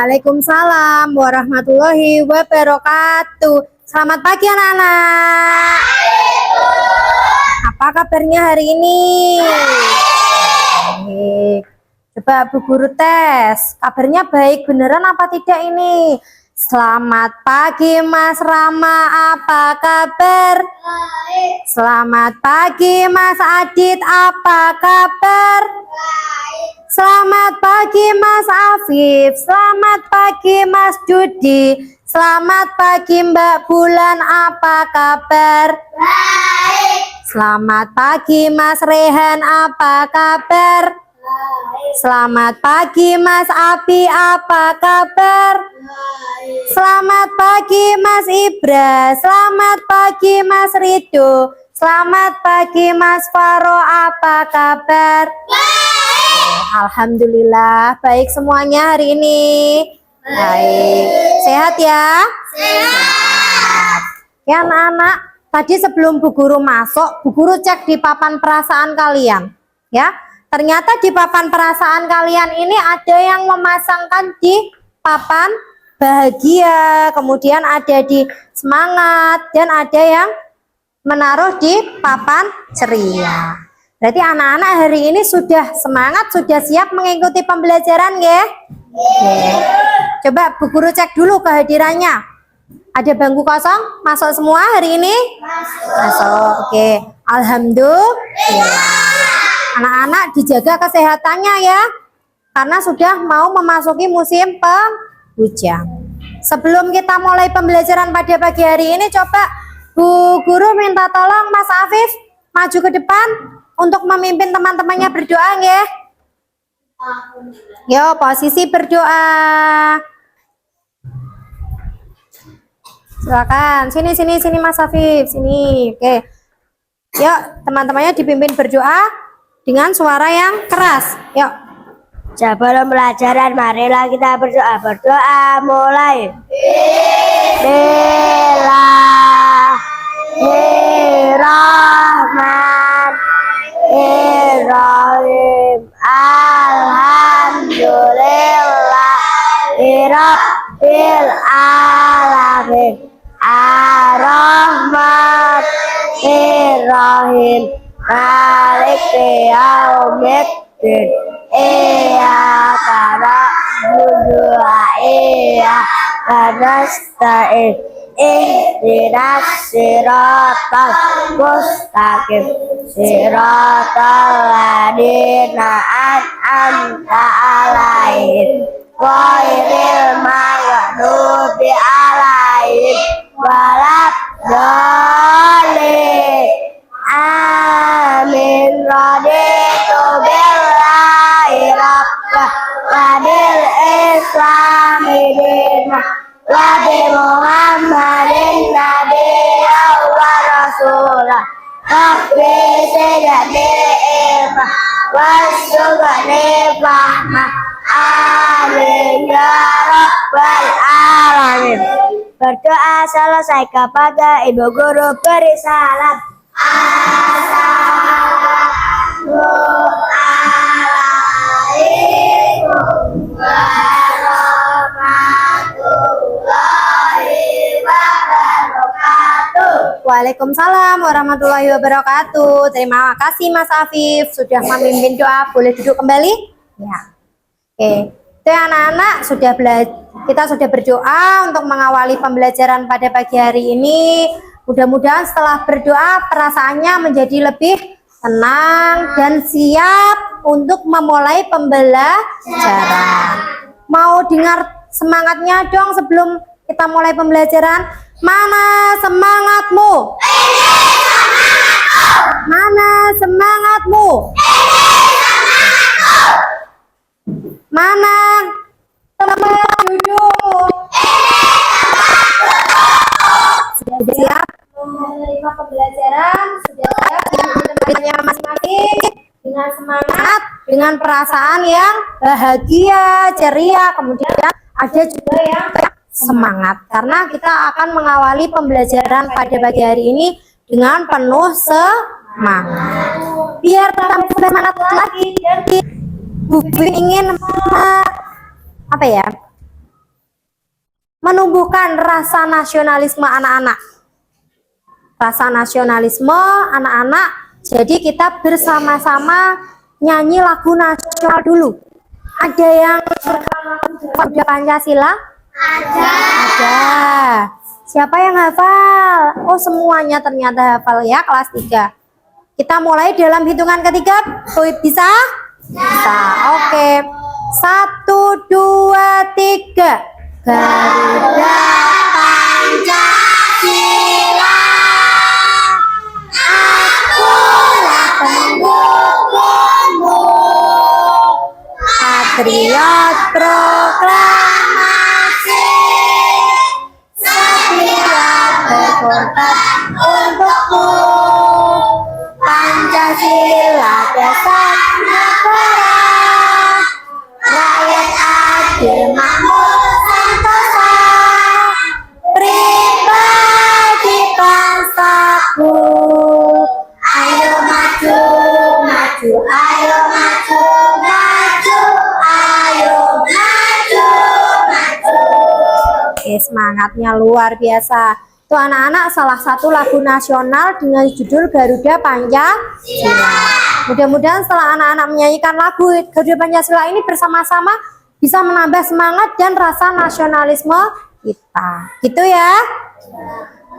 Waalaikumsalam warahmatullahi wabarakatuh. Selamat pagi anak-anak. Apa kabarnya hari ini? Baik. Coba Bu Guru tes. Kabarnya baik beneran apa tidak ini? Selamat pagi Mas Rama, apa kabar? Baik. Selamat pagi Mas Adit, apa kabar? Baik. Selamat pagi Mas Afif, selamat pagi Mas Judi, selamat pagi Mbak Bulan, apa kabar? Baik. Selamat pagi Mas Rehan, apa kabar? Baik. Selamat pagi Mas Abi, apa kabar? Baik. Selamat pagi Mas Ibra, selamat pagi Mas Rido, selamat pagi Mas Faro, apa kabar? Baik. Alhamdulillah baik semuanya hari ini. Baik. Sehat ya? Sehat. Ya anak-anak, tadi sebelum Bu Guru masuk, Bu Guru cek di papan perasaan kalian. Ya, ternyata di papan perasaan kalian ini ada yang memasangkan di papan bahagia, kemudian ada di semangat, dan ada yang menaruh di papan ceria. Berarti anak-anak hari ini sudah semangat, sudah siap mengikuti pembelajaran ya? Coba Bu Guru cek dulu kehadirannya. Ada bangku kosong? Masuk semua hari ini? Masuk. Oke. Alhamdulillah. Anak-anak dijaga kesehatannya ya. Karena sudah mau memasuki musim penghujan. Sebelum kita mulai pembelajaran pada pagi hari ini, coba Bu Guru minta tolong Mas Afif maju ke depan untuk memimpin teman-temannya berdoa ya. Yo, posisi berdoa. Silakan. Sini Mas Afif, sini. Oke. Yuk, teman-temannya dipimpin berdoa dengan suara yang keras. Yuk. Sebelum pelajaran, marilah kita berdoa. Berdoa mulai. Bismillahirrahmanirrahim. Alhamdulillahirabbil alamin. Ar-Rahmanir-Rahim. Maliki yaumiddin. Iyyaka na'budu wa iyyaka nasta'in. Ihdinas siratal mustaqim. Siratal ladzina an'amta 'alaihim ghairil maghdubi 'alaihim waladdallin. Amin. Raditu billahi rabbah wa bil islami dinah wa bi Muhammadin nabiyyan wa rasulah. Rabbi zidni ilma warzuqni fahma. Amin ya rabbal alamin. Berdoa selesai kepada Ibu Guru beri salam. Assalamualaikum warahmatullahi wabarakatuh. Waalaikumsalam warahmatullahi wabarakatuh. Terima kasih Mas Afif sudah memimpin doa. Boleh duduk kembali? Ya. Oke. Itu anak-anak kita sudah berdoa untuk mengawali pembelajaran pada pagi hari ini. Mudah-mudahan setelah berdoa perasaannya menjadi lebih tenang dan siap untuk memulai pembelajaran. Mau dengar semangatnya dong sebelum kita mulai pembelajaran? Mana semangatmu? Mana semangatmu? Mana tempat dudukmu? Sudah siap menerima pembelajaran? Sudah siap di tempatnya masing-masing dengan semangat, dengan perasaan yang bahagia, ceria, kemudian ada juga yang semangat karena kita akan mengawali pembelajaran pada pagi hari ini dengan penuh semangat. Biar tambah semangat lagi, jadi Bu ingin menumbuhkan rasa nasionalisme anak-anak. Rasa nasionalisme anak-anak, jadi kita bersama-sama nyanyi lagu nasional dulu. Ada yang udah Pancasila? Ada. Siapa yang hafal? Oh, semuanya ternyata hafal ya, kelas 3. Kita mulai dalam hitungan ketiga. Bisa? Bisa. Oke. 1, 2, 3. Garuda Pancasila, akulah pendukungmu, patriot proklamasi, setiap berkorban untukmu, Pancasila dasar negara, rakyat adil makmur sentosa, pribadi bangsaku, ayo maju, maju, ayo maju, maju, ayo maju, maju. Oke, semangatnya luar biasa. Itu anak-anak salah satu lagu nasional dengan judul Garuda Pancasila. Mudah-mudahan setelah anak-anak menyanyikan lagu Garuda Pancasila ini bersama-sama bisa menambah semangat dan rasa nasionalisme kita. Gitu ya.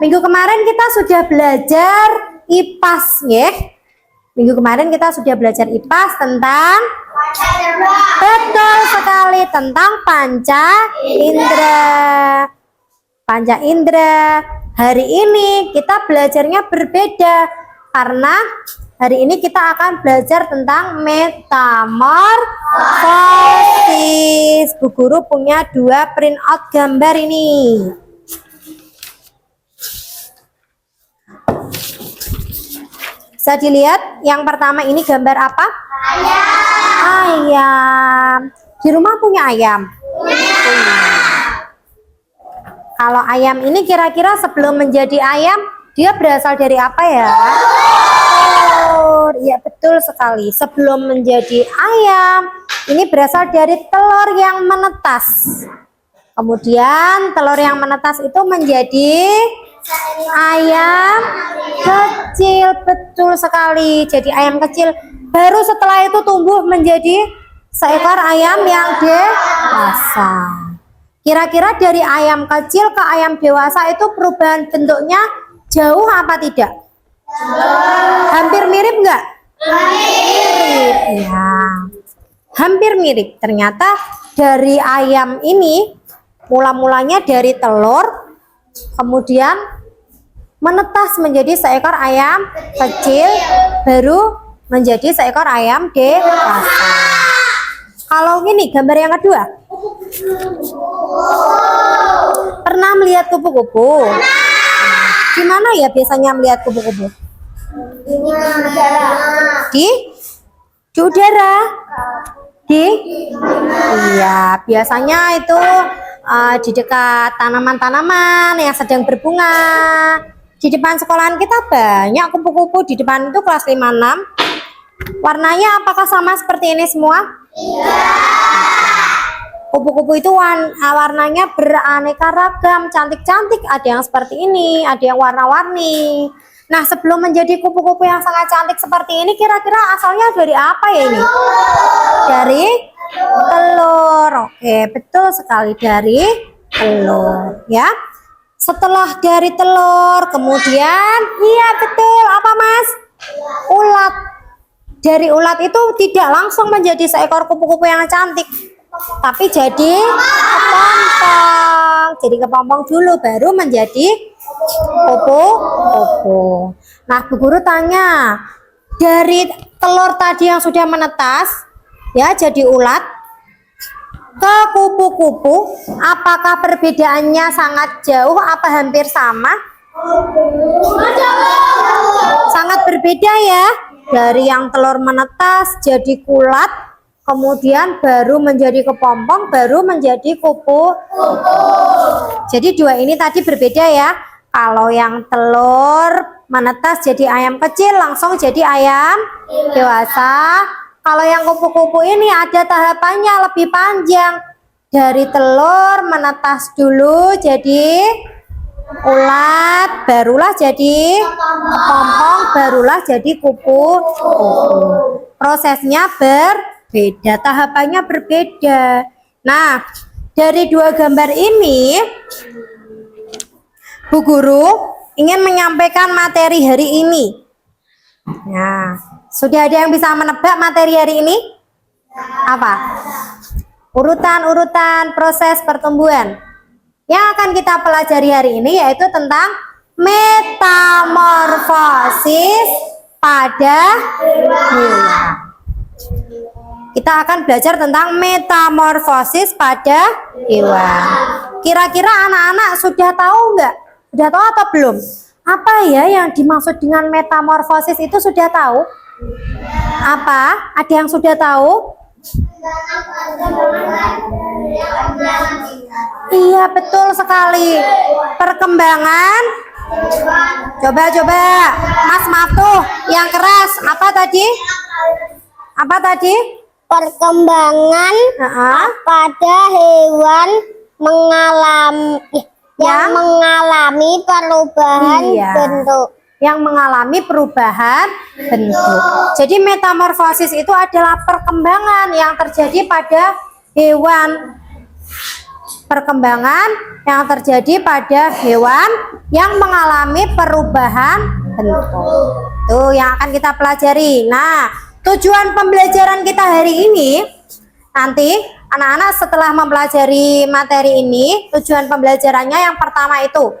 Minggu kemarin kita sudah belajar IPAS ya. Minggu kemarin kita sudah belajar IPAS tentang betul sekali tentang panca indera. Panca indera. Hari ini kita belajarnya berbeda karena hari ini kita akan belajar tentang metamorfosis. Bu Guru punya 2 print out gambar ini. Bisa dilihat yang pertama ini gambar apa? Ayam. Di rumah punya ayam? Punya. Kalau ayam ini kira-kira sebelum menjadi ayam, dia berasal dari apa ya? Telur. Ya betul sekali. Sebelum menjadi ayam, ini berasal dari telur yang menetas. Kemudian telur yang menetas itu menjadi ayam kecil. Betul sekali. Jadi ayam kecil. Baru setelah itu tumbuh menjadi seekor ayam yang dewasa. Kira-kira dari ayam kecil ke ayam dewasa itu perubahan bentuknya jauh apa tidak? Hampir mirip enggak? Mirip. Ya. Hampir mirip. Ternyata dari ayam ini mula-mulanya dari telur, kemudian menetas menjadi seekor ayam kecil, baru menjadi seekor ayam dewasa. Kalau ini gambar yang kedua, pernah melihat kupu-kupu? Di mana ya biasanya melihat kupu-kupu? Di udara. Iya, biasanya itu di dekat tanaman-tanaman yang sedang berbunga. Di depan sekolahan kita banyak kupu-kupu. Di depan itu kelas 5-6. Warnanya apakah sama seperti ini semua? Kupu-kupu itu warnanya beraneka ragam, cantik-cantik. Ada yang seperti ini, ada yang warna-warni. Nah, sebelum menjadi kupu-kupu yang sangat cantik seperti ini, kira-kira asalnya dari apa ya ini? Dari telur. Oke, betul sekali, dari telur ya. Setelah dari telur, kemudian iya betul, apa Mas? Ulat. Dari ulat itu tidak langsung menjadi seekor kupu-kupu yang cantik, tapi jadi kepompong. Jadi kepompong dulu baru menjadi kupu-kupu. Nah, Bu Guru tanya, dari telur tadi yang sudah menetas ya jadi ulat ke kupu-kupu, apakah perbedaannya sangat jauh apa hampir sama? Sangat berbeda ya. Dari yang telur menetas jadi kulat, kemudian baru menjadi kepompong, baru menjadi kupu. Jadi 2 ini tadi berbeda ya. Kalau yang telur menetas jadi ayam kecil langsung jadi ayam dewasa. Kalau yang kupu-kupu ini ada tahapannya lebih panjang. Dari telur menetas dulu jadi ulat, barulah jadi kepompong, barulah jadi kupu-kupu. Prosesnya berbeda, tahapannya berbeda. Nah, dari dua gambar ini, Bu Guru ingin menyampaikan materi hari ini. Nah, sudah ada yang bisa menebak materi hari ini? Apa? Urutan-urutan proses pertumbuhan. Yang akan kita pelajari hari ini yaitu tentang metamorfosis pada hewan. Kita akan belajar tentang metamorfosis pada hewan. Kira-kira anak-anak sudah tahu nggak? Sudah tahu atau belum? Apa ya yang dimaksud dengan metamorfosis itu sudah tahu? Apa? Ada yang sudah tahu? Iya, betul sekali. Perkembangan. Coba Mas Matuh yang keras. Apa tadi? Apa tadi? Perkembangan pada hewan mengalami perubahan bentuk. Yang mengalami perubahan bentuk. Jadi metamorfosis itu adalah perkembangan yang terjadi pada hewan. Perkembangan yang terjadi pada hewan yang mengalami perubahan bentuk. Tuh yang akan kita pelajari. Nah, tujuan pembelajaran kita hari ini, nanti anak-anak setelah mempelajari materi ini, tujuan pembelajarannya yang pertama itu,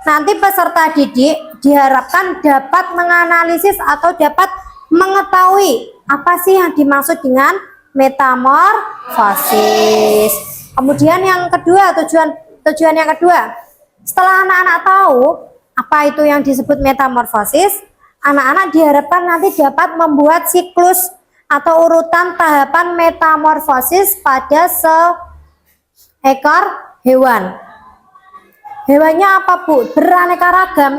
nanti peserta didik diharapkan dapat menganalisis atau dapat mengetahui apa sih yang dimaksud dengan metamorfosis. Kemudian yang kedua, tujuan yang kedua, setelah anak-anak tahu apa itu yang disebut metamorfosis, anak-anak diharapkan nanti dapat membuat siklus atau urutan tahapan metamorfosis pada seekor hewan. Hewannya apa, Bu? Beraneka ragam.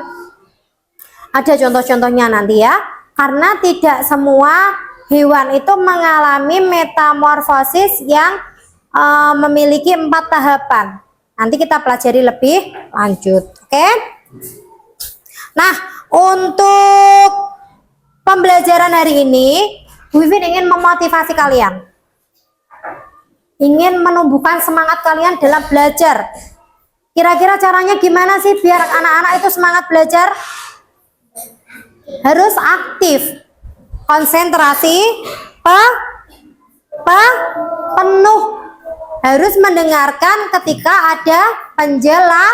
Ada contoh-contohnya nanti ya. Karena tidak semua hewan itu mengalami metamorfosis yang memiliki 4 tahapan. Nanti kita pelajari lebih lanjut. Oke? Nah, untuk pembelajaran hari ini, Bu Vivin ingin memotivasi kalian. Ingin menumbuhkan semangat kalian dalam belajar. Kira-kira caranya gimana sih biar anak-anak itu semangat belajar? Harus aktif, konsentrasi, penuh, harus mendengarkan ketika ada penjelasan.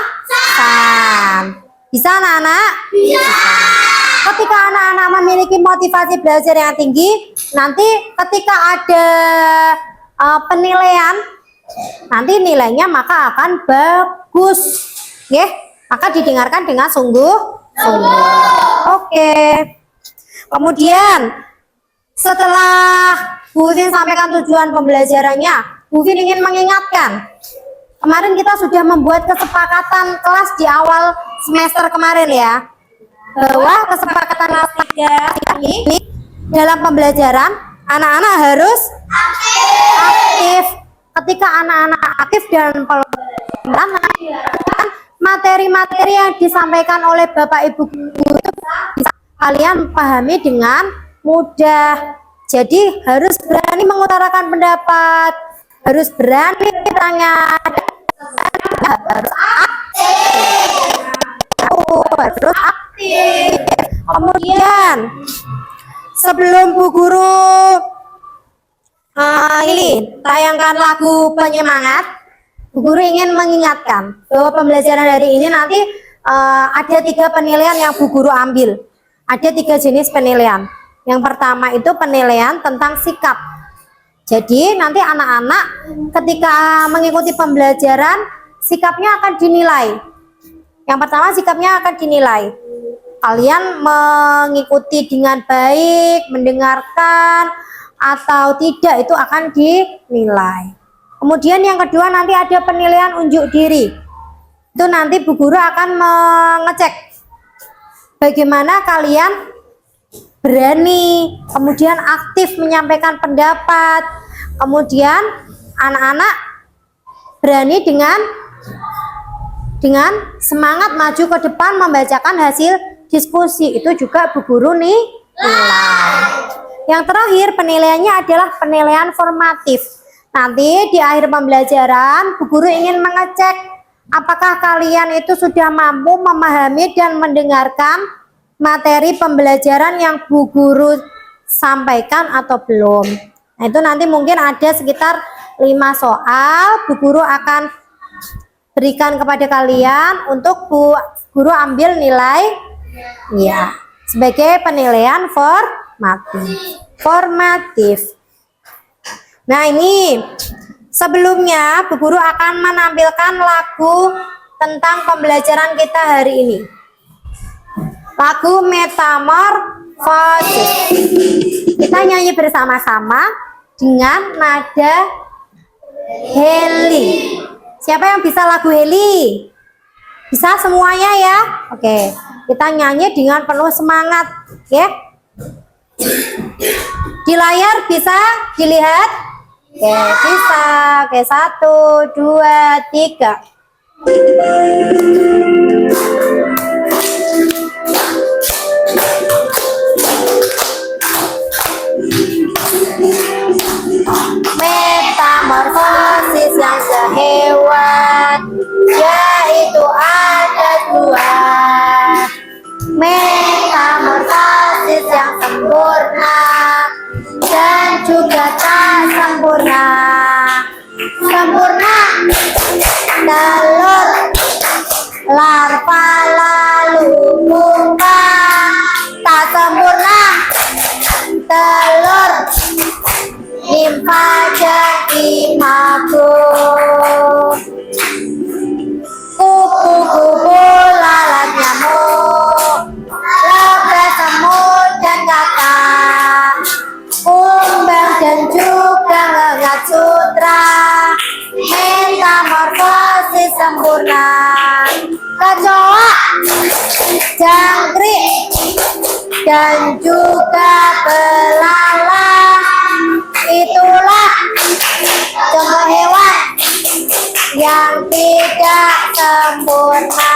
Bisa anak-anak? Bisa. Ketika anak-anak memiliki motivasi belajar yang tinggi, nanti ketika ada penilaian, nanti nilainya maka akan bagus, ya. Maka didengarkan dengan sungguh-sungguh. Oke. Kemudian setelah Bu Vivin sampaikan tujuan pembelajarannya, Bu Vivin ingin mengingatkan. Kemarin kita sudah membuat kesepakatan kelas di awal semester kemarin ya, bahwa kesepakatan kelas 3 ini dalam pembelajaran anak-anak harus aktif. Ketika anak-anak aktif dan materi-materi yang disampaikan oleh Bapak Ibu guru bisa kalian pahami dengan mudah. Jadi harus berani mengutarakan pendapat, harus berani bertanya, harus aktif. Kemudian sebelum Bu Guru ini tayangkan lagu penyemangat, Bu Guru ingin mengingatkan bahwa pembelajaran hari ini nanti ada 3 penilaian yang Bu Guru ambil. Ada 3 jenis penilaian. Yang pertama itu penilaian tentang sikap. Jadi nanti anak-anak ketika mengikuti pembelajaran, sikapnya akan dinilai. Yang pertama sikapnya akan dinilai. Kalian mengikuti dengan baik, mendengarkan, atau tidak itu akan dinilai. Kemudian yang kedua nanti ada penilaian unjuk diri. Itu nanti Bu Guru akan mengecek bagaimana kalian berani, kemudian aktif menyampaikan pendapat. Kemudian anak-anak berani dengan semangat maju ke depan membacakan hasil diskusi. Itu juga Bu Guru nih nilai. Yang terakhir penilaiannya adalah penilaian formatif. Nanti di akhir pembelajaran Bu Guru ingin mengecek apakah kalian itu sudah mampu memahami dan mendengarkan materi pembelajaran yang Bu Guru sampaikan atau belum. Nah, itu nanti mungkin ada sekitar 5 soal Bu Guru akan berikan kepada kalian untuk Bu Guru ambil nilai ya sebagai penilaian formatif. Nah, ini sebelumnya Bu Guru akan menampilkan lagu tentang pembelajaran kita hari ini. Lagu Metamorfosis. Kita nyanyi bersama-sama dengan nada Heli. Siapa yang bisa lagu Heli? Bisa semuanya ya? Oke, kita nyanyi dengan penuh semangat, ya. Di layar bisa dilihat? Oke, bisa. Oke, 1, 2, 3. Metamorfosis yang sehewan, yaitu ada 2. Metamorfosis yang sempurna dan juga tak sempurna. Sempurna telur, larva lalu pupa. Tak sempurna telur, nimfa jadi imago. Kupu-kupu lalat nyamuk, lebah semut dan kakak, kumbang dan juga ngengat sutra. Metamorfosis sempurna. Kecoa, jangkrik, dan juga belalang. Itulah contoh hewan yang tidak sempurna.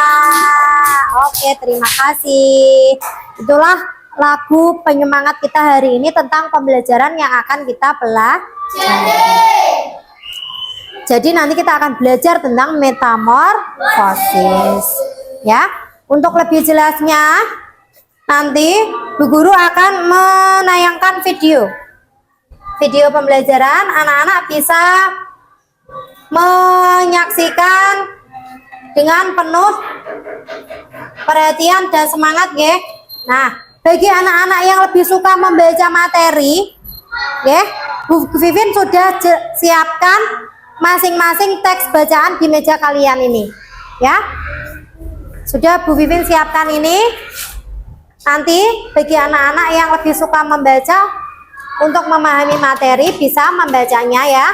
Oke, terima kasih. Itulah lagu penyemangat kita hari ini tentang pembelajaran yang akan kita pelajari. Jadi nanti kita akan belajar tentang metamorfosis. Ya, untuk lebih jelasnya nanti Bu Guru akan menayangkan video pembelajaran. Anak-anak bisa menyaksikan dengan penuh perhatian dan semangat ya. Nah, bagi anak-anak yang lebih suka membaca materi ya, Bu Vivin sudah siapkan masing-masing teks bacaan di meja kalian ini ya. Sudah Bu Vivin siapkan ini. Nanti bagi anak-anak yang lebih suka membaca untuk memahami materi bisa membacanya ya.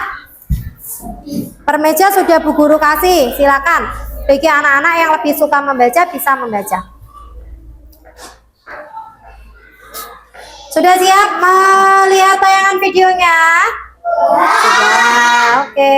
Per meja sudah Bu Guru kasih, silakan. Bagi anak-anak yang lebih suka membaca bisa membaca. Sudah siap melihat tayangan videonya? Sudah, oke.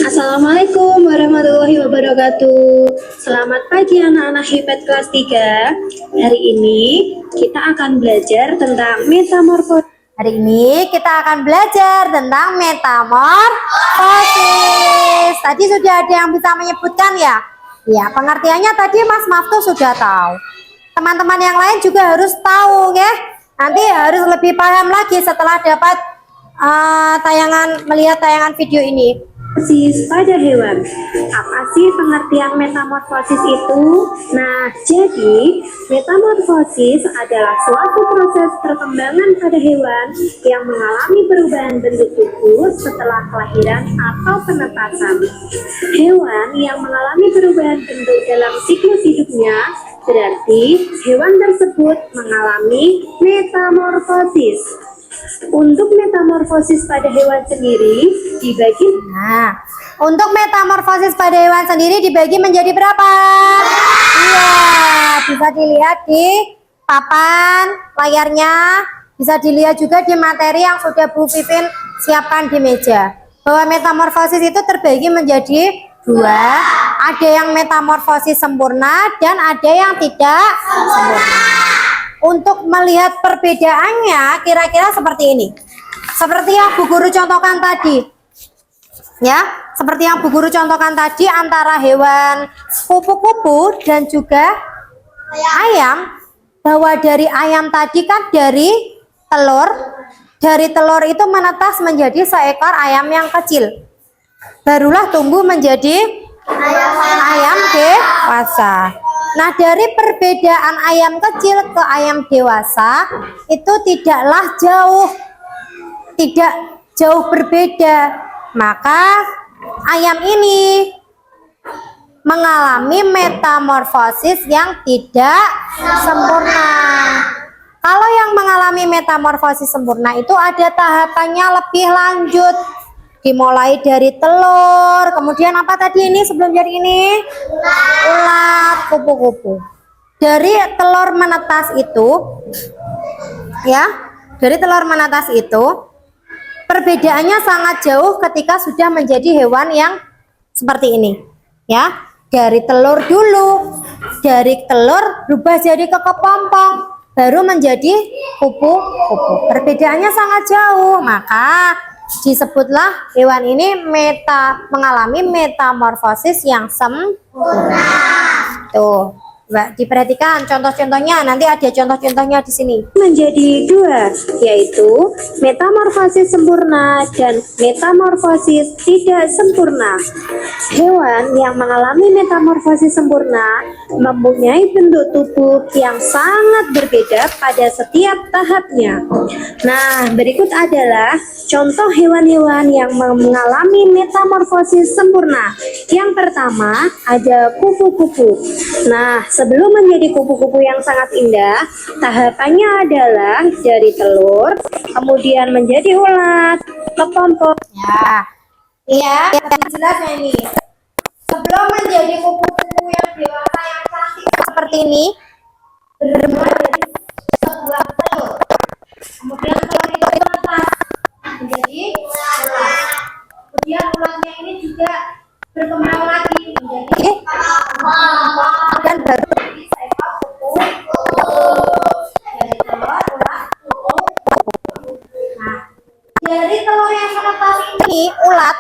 Assalamualaikum warahmatullahi wabarakatuh. Selamat pagi anak-anak HIPED kelas 3. Hari ini kita akan belajar tentang metamorfosis. Hari ini kita akan belajar tentang metamorfosis. Tadi sudah ada yang bisa menyebutkan ya? Ya, pengertiannya tadi Mas Maftu sudah tahu. Teman-teman yang lain juga harus tahu ya. Nanti harus lebih paham lagi setelah dapat melihat tayangan video ini. Metamorfosis pada hewan. Apa sih pengertian metamorfosis itu? Nah, jadi metamorfosis adalah suatu proses perkembangan pada hewan yang mengalami perubahan bentuk tubuh setelah kelahiran atau penetasan. Hewan yang mengalami perubahan bentuk dalam siklus hidupnya berarti hewan tersebut mengalami metamorfosis. Untuk metamorfosis pada hewan sendiri dibagi. Nah, untuk metamorfosis pada hewan sendiri dibagi menjadi berapa? Iya, bisa dilihat di papan layarnya. Bisa dilihat juga di materi yang sudah Bu Vivin siapkan di meja. bahwa metamorfosis itu terbagi menjadi dua. Ada yang metamorfosis sempurna dan ada yang tidak sempurna. Untuk melihat perbedaannya kira-kira seperti ini. Seperti yang Bu Guru contohkan tadi. Ya, seperti yang Bu Guru contohkan tadi antara hewan kupu-kupu dan juga ayam, bahwa dari ayam tadi kan dari telur itu menetas menjadi seekor ayam yang kecil. Barulah tumbuh menjadi ayam dewasa. Nah, dari perbedaan ayam kecil ke ayam dewasa itu tidak jauh berbeda. Maka ayam ini mengalami metamorfosis yang tidak sempurna. Kalau yang mengalami metamorfosis sempurna itu ada tahapannya lebih lanjut. Dimulai dari telur, kemudian apa tadi ini sebelum jadi ini? Ulat, kupu-kupu. Dari telur menetas itu, ya, dari telur menetas itu, perbedaannya sangat jauh ketika sudah menjadi hewan yang seperti ini, ya. Dari telur dulu, dari telur berubah jadi kepompong, baru menjadi kupu-kupu. Perbedaannya sangat jauh, maka disebutlah hewan ini mengalami metamorfosis yang sempurna. Tuh, Mbak, diperhatikan contoh-contohnya. Nanti ada contoh-contohnya di sini. Menjadi dua, yaitu metamorfosis sempurna dan metamorfosis tidak sempurna. Hewan yang mengalami metamorfosis sempurna mempunyai bentuk tubuh yang sangat berbeda pada setiap tahapnya. Nah, berikut adalah contoh hewan-hewan yang mengalami metamorfosis sempurna. Yang pertama ada kupu-kupu. Nah, sebelum menjadi kupu-kupu yang sangat indah, tahapannya adalah dari telur, kemudian menjadi ulat, kepompong. Ya, lebih jelas ya ini. Sebelum menjadi kupu-kupu yang dewasa yang cantik seperti ini, bermula dari sebuah telur. Kemudian telur itu menetas menjadi ulat. Kemudian ulatnya ini juga berkembang lagi menjadi dan baru menjadi seekor kupu-kupu. Dari telur, ulat, kupu-kupu. Nah, dari telur yang menetas ini, ulat,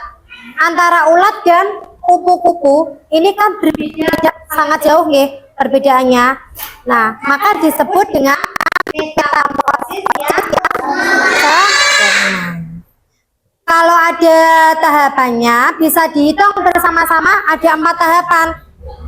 antara ulat dan kupu-kupu ini kan berbeda sangat jauh ya perbedaannya. Nah, maka disebut dengan metamorfosis yang sempurna. Kalau ada tahapannya bisa dihitung bersama-sama, ada 4 tahapan.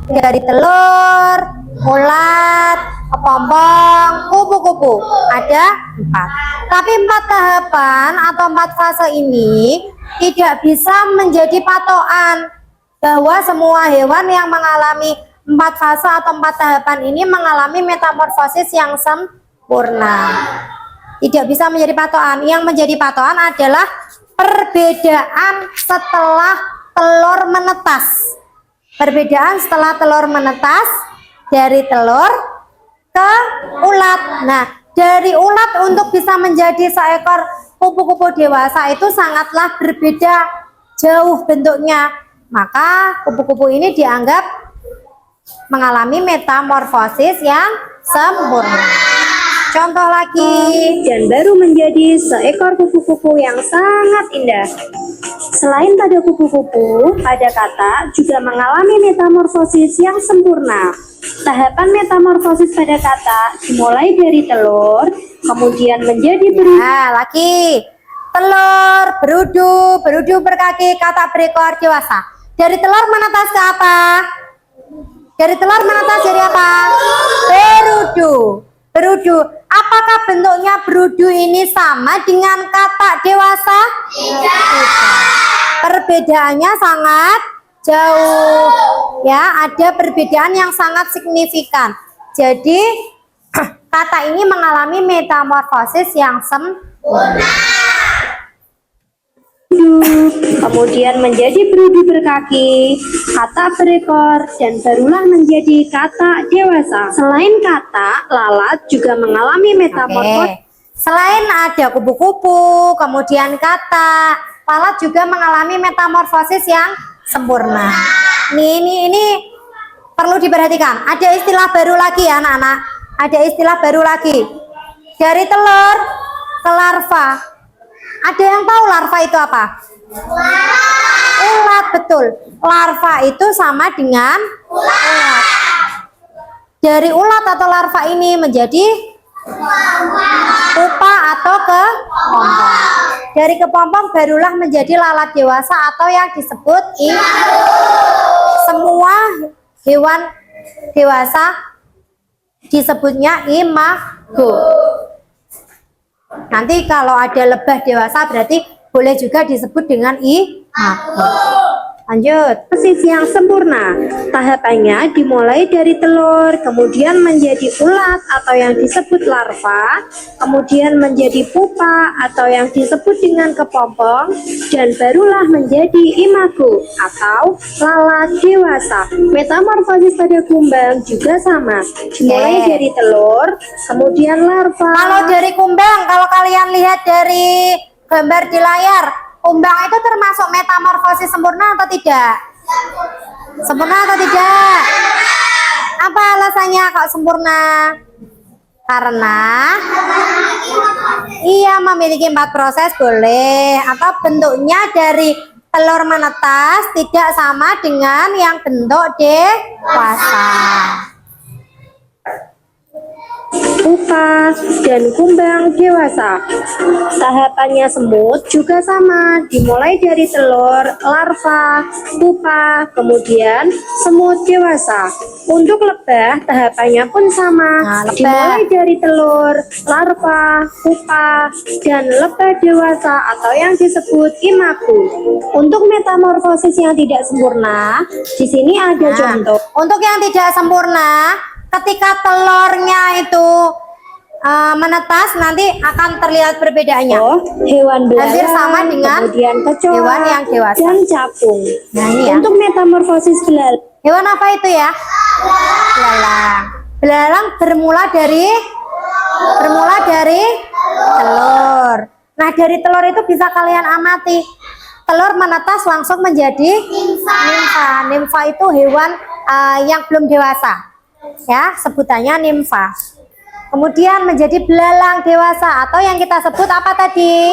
Dari telur, ulat, kepompong, kupu-kupu, ada 4. Tapi 4 tahapan atau 4 fase ini tidak bisa menjadi patokan bahwa semua hewan yang mengalami 4 fase atau 4 tahapan ini mengalami metamorfosis yang sempurna. Tidak bisa menjadi patokan. Yang menjadi patokan adalah perbedaan setelah telur menetas. Perbedaan setelah telur menetas dari telur ke ulat. Nah, dari ulat untuk bisa menjadi seekor kupu-kupu dewasa itu sangatlah berbeda jauh bentuknya. Maka kupu-kupu ini dianggap mengalami metamorfosis yang sempurna. Contoh lagi, Dan baru menjadi seekor kupu-kupu yang sangat indah. Selain pada kupu-kupu, pada kata juga mengalami metamorfosis yang sempurna. Tahapan metamorfosis pada kata dimulai dari telur, kemudian menjadi berudu. nah lagi telur, berudu berkaki, katak berekor dewasa. Dari telur menetas ke apa? Dari telur menetas jadi apa? Berudu. Apakah bentuknya berudu ini sama dengan katak dewasa? Tidak. Perbedaannya sangat jauh. Ya, ada perbedaan yang sangat signifikan. Jadi, katak ini mengalami metamorfosis yang sempurna. Kemudian menjadi berudu berkaki, katak berekor, dan barulah menjadi katak dewasa. Selain katak, lalat juga mengalami metamorfosis. Selain ada kupu-kupu, kemudian katak, lalat juga mengalami metamorfosis yang sempurna. Ini perlu diperhatikan. Ada istilah baru lagi ya anak-anak. Ada istilah baru lagi. Dari telur ke larva. Ada yang tahu larva itu apa? Ulat, betul. Larva itu sama dengan ulat. Dari ulat atau larva ini menjadi pupa atau kepompong. Dari kepompong barulah menjadi lalat dewasa atau yang disebut semua hewan dewasa disebutnya imago. Nanti kalau ada lebah dewasa berarti boleh juga disebut dengan imago. Lanjut. Proses yang sempurna. Tahapannya dimulai dari telur, kemudian menjadi ulat atau yang disebut larva, kemudian menjadi pupa atau yang disebut dengan kepompong, dan barulah menjadi imago atau lalat dewasa. Metamorfosis pada kumbang juga sama. Dimulai dari telur, kemudian larva. Kalau dari kumbang, kalau kalian lihat dari gambar di layar, kumbang itu termasuk metamorfosis sempurna atau tidak? Sempurna atau tidak? Apa alasannya kok sempurna? Karena ia memiliki 4 proses boleh, atau bentuknya dari telur menetas tidak sama dengan yang bentuk dewasa. Pupa dan kumbang dewasa. Tahapannya semut juga sama, dimulai dari telur, larva, pupa, kemudian semut dewasa. Untuk lebah, tahapannya pun sama, dimulai dari telur, larva, pupa, dan lebah dewasa atau yang disebut imago. Untuk metamorfosis yang tidak sempurna, di sini ada contoh. Untuk yang tidak sempurna, ketika telurnya itu menetas nanti akan terlihat perbedaannya. Hewan belalang, hampir sama dengan kemudian kecoa, hewan yang dewasa dan capung. Nah, ini ya. Untuk metamorfosis belalang, hewan apa itu ya? Belalang. Belalang bermula dari telur. Nah, dari telur itu bisa kalian amati. Telur menetas langsung menjadi nimfa. Nimfa itu hewan yang belum dewasa. Ya, sebutannya nimfa. Kemudian menjadi belalang dewasa atau yang kita sebut apa tadi?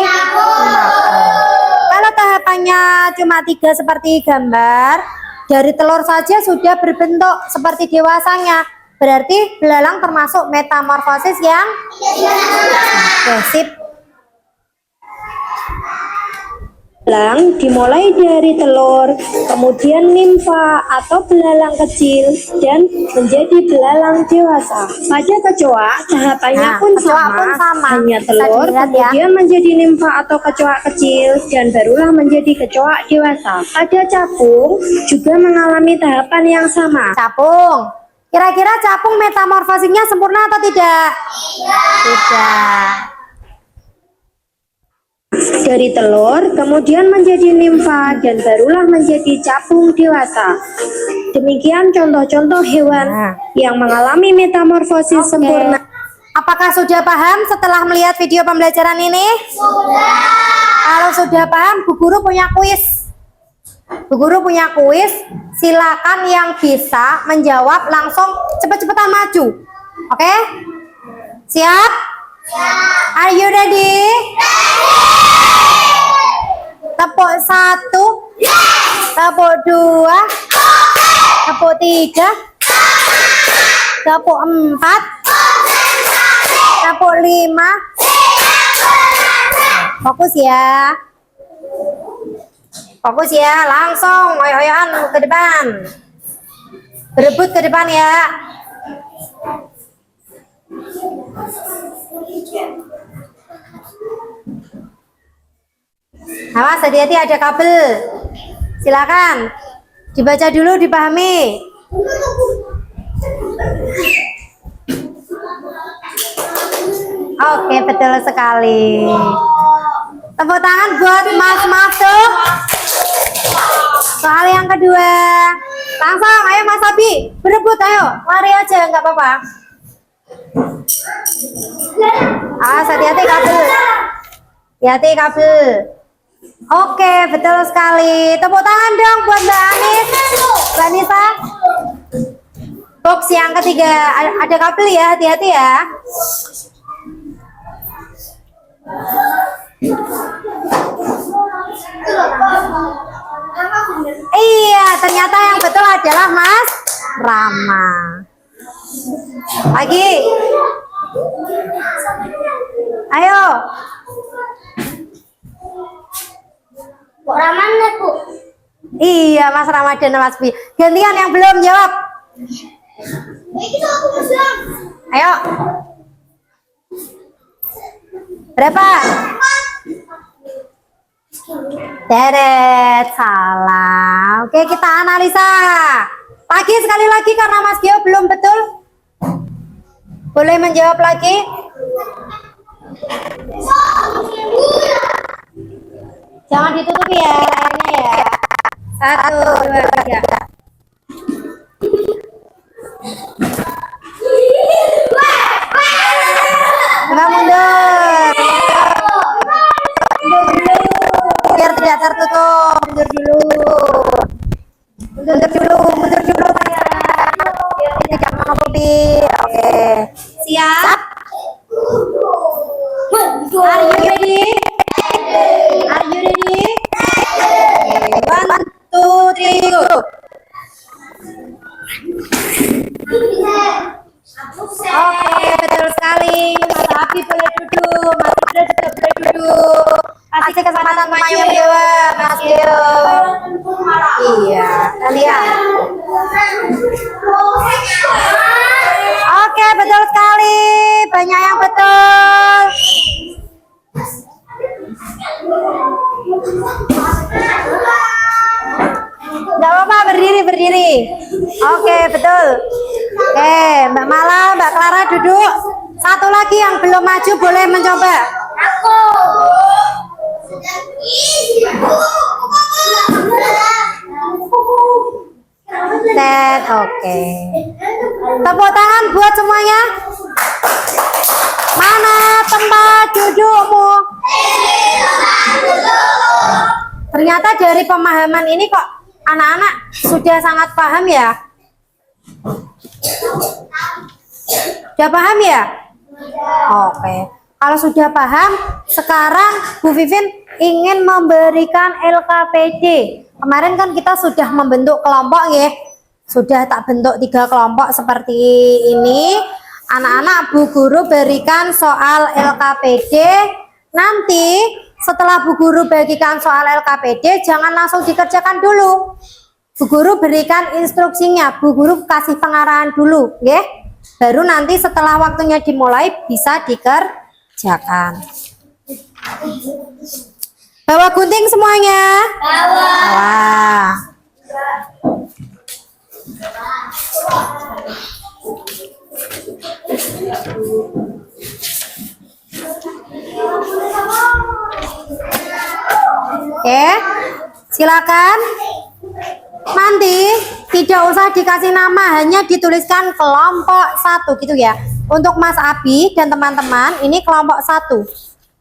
Kalau tahapannya cuma 3 seperti gambar, dari telur saja sudah berbentuk seperti dewasanya. Berarti belalang termasuk metamorfosis yang sip. belalang dimulai dari telur, kemudian nimfa atau belalang kecil, dan menjadi belalang dewasa. Pada kecoa, tahapannya pun sama, hanya telur, kemudian menjadi nimfa atau kecoa kecil, dan barulah menjadi kecoa dewasa. Pada capung juga mengalami tahapan yang sama. Capung, kira-kira capung metamorfosisnya sempurna atau tidak? Tidak. Dari telur, kemudian menjadi nimfa, dan barulah menjadi capung dewasa. Demikian contoh-contoh hewan yang mengalami metamorfosis sempurna. Apakah sudah paham setelah melihat video pembelajaran ini? Sudah. Kalau sudah paham, Bu Guru punya kuis. Bu Guru punya kuis, silakan yang bisa menjawab langsung cepet-cepetan maju. Oke? Siap? Are you ready? Tepuk 1, tepuk 2, tepuk 3, tepuk 4, tepuk 5. Fokus ya. Fokus ya, langsung oyo-oyoan ke depan. Berebut ke depan ya. Awas, hati-hati ada kabel. Silakan dibaca dulu, dipahami. Oke, betul sekali. Tepuk tangan buat Mas Masuk. Soal yang kedua. Langsung, ayo Mas Abi, berebut, ayo. Lari aja, nggak apa-apa. Awas, hati-hati kabel. Hati-hati kabel. Oke, betul sekali. Tepuk tangan dong buat Mbak Anis. Mbak Nisa. Box yang ketiga ada kabel ya, hati-hati ya. Iya, ternyata yang betul adalah Mas Rama. Lagi. Ayo. Kok ramane, Bu? Iya, Mas Rama dan Mas Pi. Gantian yang belum jawab. Ayo. Berapa? Deret, salah. Oke, kita analisa. Lagi sekali lagi karena Mas Gio belum betul. Boleh menjawab lagi? Jangan ditutupi ya layarnya ya. 1, 2, 3. Mbak mundur. Biar tidak tertutup. Mundur dulu. Mundur dulu. Biar tidak menutupi. Oke. Siap? Are you ready? Are you ready? 1, 2, 3, go. Oke, betul sekali. Mas Abi boleh duduk, Mas Indra juga boleh duduk. Kasih kesempatan Mayu menjawab, Mas Gio. Iya, kalian. Oke, betul sekali. Banyak yang betul. Tidak apa-apa, berdiri. Oke, betul. Oke, Mbak Mala, Mbak Clara duduk. Satu lagi yang belum maju boleh mencoba. Aku. Set, oke. Tepuk tangan buat semuanya. Mana tempat dudukmu? Ternyata dari pemahaman ini kok anak-anak sudah sangat paham ya. Sudah paham ya? Oke. Kalau sudah paham, sekarang Bu Vivin ingin memberikan LKPD. Kemarin kan kita sudah membentuk kelompok ya. Sudah tak bentuk 3 kelompok seperti ini. Anak-anak Bu Guru berikan soal LKPD. Nanti setelah Bu Guru bagikan soal LKPD, jangan langsung dikerjakan dulu. Bu Guru berikan instruksinya, Bu Guru kasih pengarahan dulu, ya. Baru nanti setelah waktunya dimulai bisa dikerjakan. Bawa gunting semuanya. Bawa. Oke, silakan. Nanti tidak usah dikasih nama, hanya dituliskan kelompok 1 gitu ya. Untuk Mas Abi dan teman-teman, ini kelompok 1.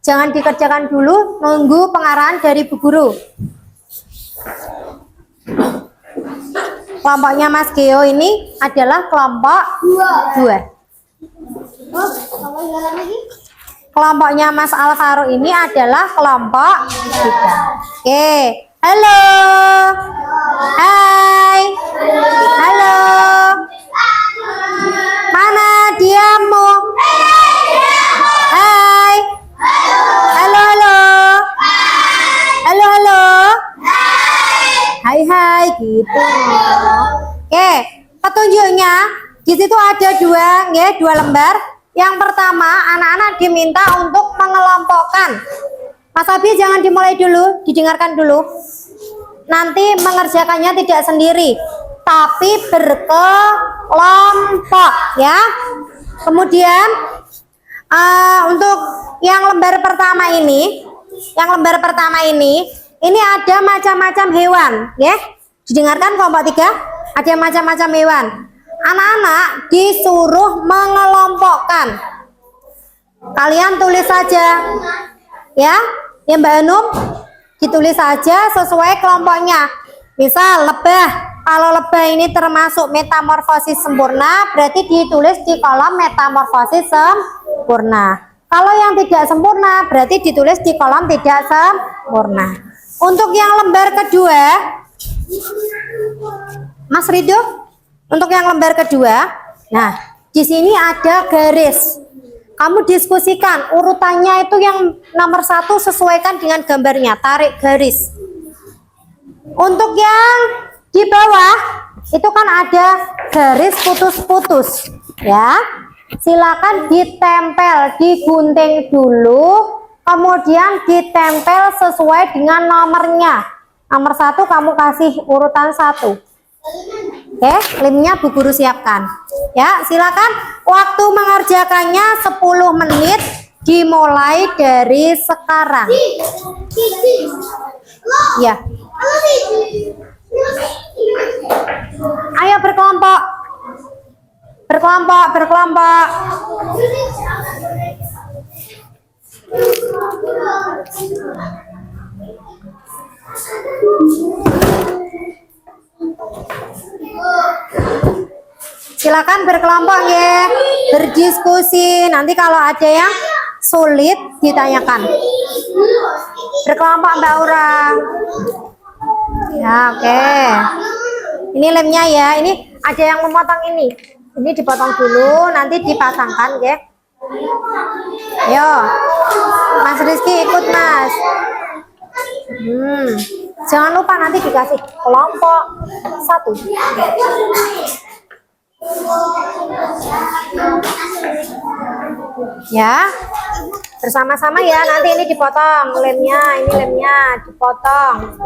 Jangan dikerjakan dulu, nunggu pengarahan dari Bu Guru. Kelompoknya Mas Geo ini adalah kelompok 2. Kelompoknya Mas Alvaro ini adalah kelompok 3. Oke, halo. Hai. Halo. Mana diamu? Hai. Halo. Halo. Hai gitu. Oke, petunjuknya di situ ada 2 lembar. Yang pertama, anak-anak diminta untuk mengelompokkan. Mas Abi jangan dimulai dulu, didengarkan dulu. Nanti mengerjakannya tidak sendiri, tapi berkelompok ya. Kemudian untuk yang lembar pertama ini, ini ada macam-macam hewan, ya. Didengarkan kelompok 3, ada macam-macam hewan. Anak-anak disuruh mengelompokkan. Kalian tulis saja, ya Mbak Hanum. ditulis saja sesuai kelompoknya. Misal lebah, kalau lebah ini termasuk metamorfosis sempurna, berarti ditulis di kolom metamorfosis sempurna. Kalau yang tidak sempurna, berarti ditulis di kolom tidak sempurna. Untuk yang lembar kedua, Mas Rido, untuk yang lembar kedua, nah di sini ada garis. Kamu diskusikan urutannya itu yang nomor 1 sesuaikan dengan gambarnya, tarik garis. Untuk yang di bawah itu kan ada garis putus-putus, ya. Silakan ditempel, digunting dulu, kemudian ditempel sesuai dengan nomornya. Nomor 1 kamu kasih urutan 1. Oke, lemnya Bu Guru siapkan. Ya, silakan. Waktu mengerjakannya 10 menit dimulai dari sekarang. Ya. Ayo berkelompok. Berkelompok. Silakan berkelompok ya, berdiskusi. Nanti kalau ada yang sulit ditanyakan. Berkelompok Mbak Aura. Ya, oke. Ini lemnya ya. Ini ada yang memotong ini. Ini dipotong dulu, nanti dipasangkan ya. Ayo, Mas Rizky ikut Mas. Jangan lupa nanti dikasih kelompok 1. Ya, bersama-sama ya. Nanti ini dipotong lemnya, ini lemnya dipotong.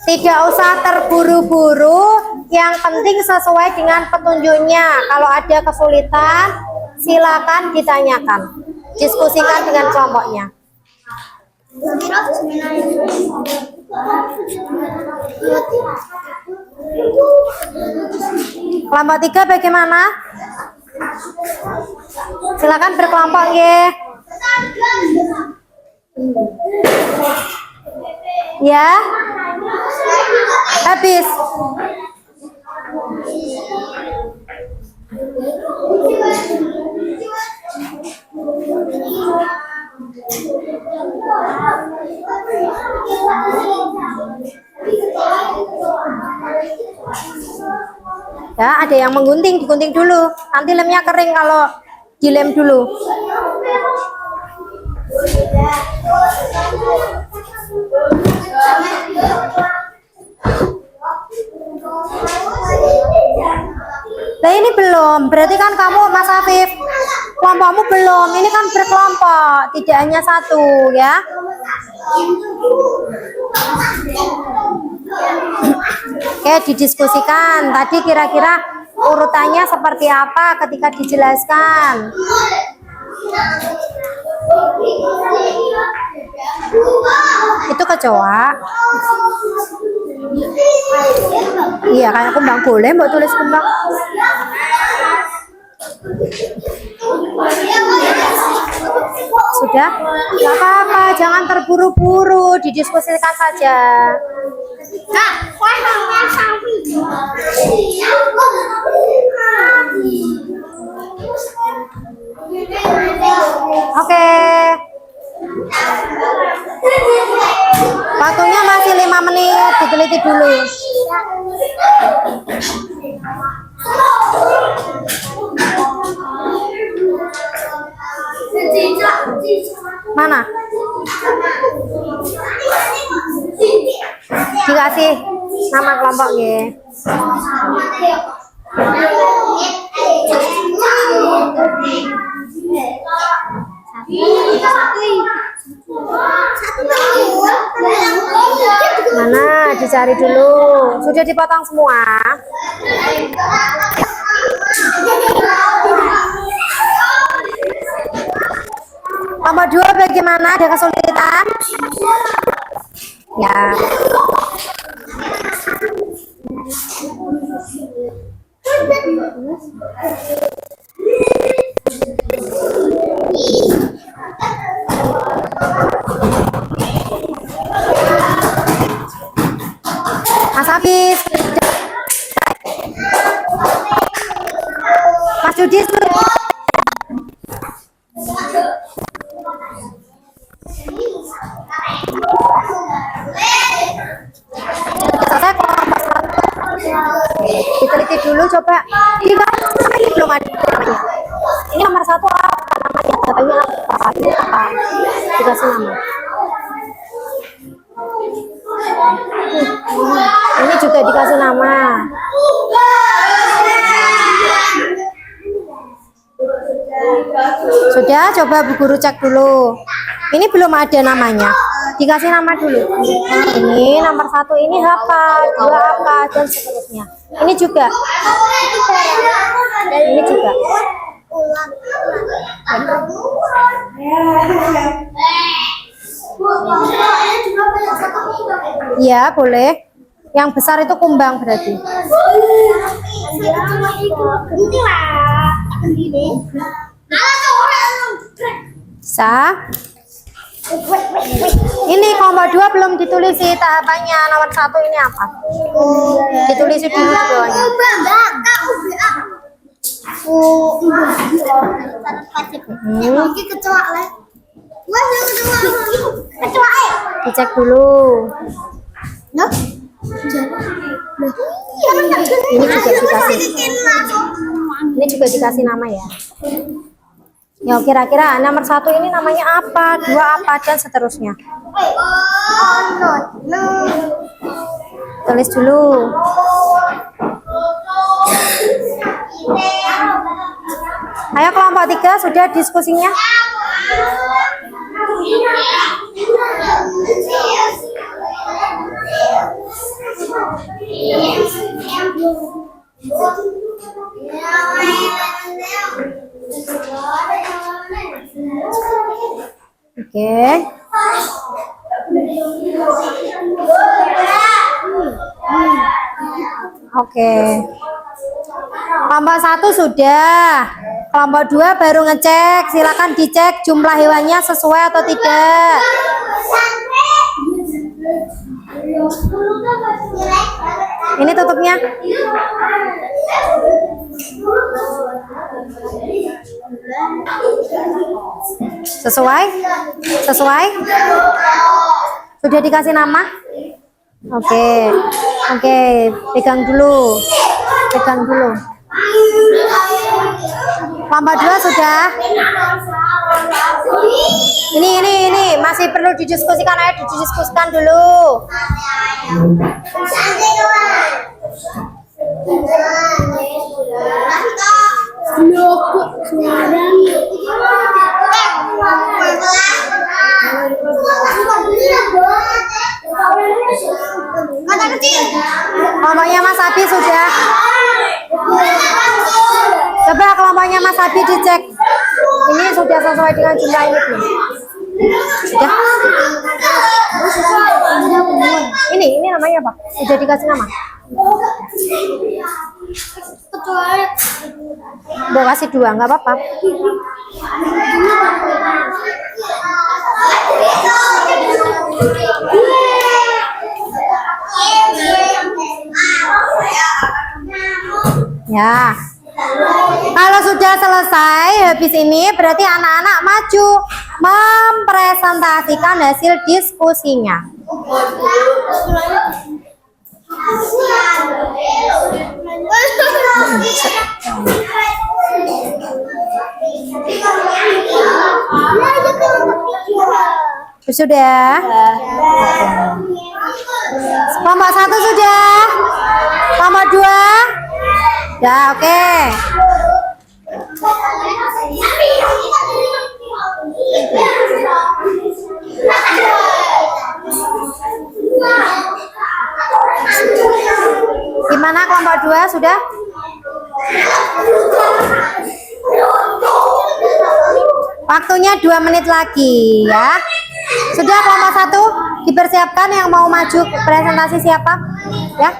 Tidak usah terburu-buru, yang penting sesuai dengan petunjuknya. Kalau ada kesulitan, silakan ditanyakan, diskusikan dengan kelompoknya. Kelompok 3 bagaimana? Silakan berkelompok ya. Ya, habis. Ya, ada yang menggunting, digunting dulu. Nanti lemnya kering kalau dilem dulu. Nah ini belum, berarti kan kamu Mas Afif, kelompokmu belum. Ini kan berkelompok, tidak hanya 1 ya. Oke, didiskusikan. Tadi kira-kira urutannya seperti apa ketika dijelaskan. Itu kecoa. Iya, kayak kembang. Boleh mbak tulis kembang. Sudah? Gak apa-apa, jangan terburu-buru, didiskusikan saja. Oke. Waktunya masih 5 menit, diteliti dulu. Mana? Dikasih nama kelompoknya. Mana? Dicari dulu. Sudah dipotong semua. Nomor 2 bagaimana? Ada kesulitan? Ya. Habis. Mas Judi selesai kelompok 1. Diteliti dulu coba. Ini belum ada namanya. Ini nomor 1 apa namanya? Katanya apa? Ini apa? Dikasih nama. Ini juga dikasih nama. Sudah, coba Bu Guru cek dulu. Ini belum ada namanya. Dikasih nama dulu. Ini nomor 1 ini apa, 2 apa, dan seterusnya. Ini juga. Ini juga. Ya, boleh. Yang besar itu kumbang berarti. Bisa. Ini kelompok 2 belum ditulisi tahapannya. Nomor 1 ini apa? Ditulisi dulu di bawahnya. Dicek dulu. Ini juga dikasih nama ya. Ya kira-kira nomor 1 ini namanya apa, 2 apa, dan seterusnya. Tulis dulu. Ayo kelompok 3 sudah diskusinya. Oke. Oke. Kelompok 1 sudah. Kelompok 2 baru ngecek. Silakan dicek jumlah hewannya sesuai atau tidak. Ini tutupnya. Sesuai? Sesuai? Sudah dikasih nama? Oke. Oke, pegang dulu. Pegang dulu. Kelompok 2 sudah. Ini masih perlu didiskusikan, ayo didiskusikan dulu. Kelompoknya Mas Abi sudah. Coba kelompoknya Mas Abi dicek. Ini sudah sesuai dengan jumlah ini belum? Sudah. Ini namanya apa? Sudah dikasih nama? Mau kasih 2, nggak apa-apa. Ya. Kalau sudah selesai habis ini berarti anak-anak maju mempresentasikan hasil diskusinya. Sudah. Kelompok 1 sudah. Kelompok 2. Ya, oke. Gimana kelompok 2 sudah? Waktunya 2 menit lagi ya. Sudah kelompok 1 dipersiapkan yang mau maju presentasi siapa? Ya.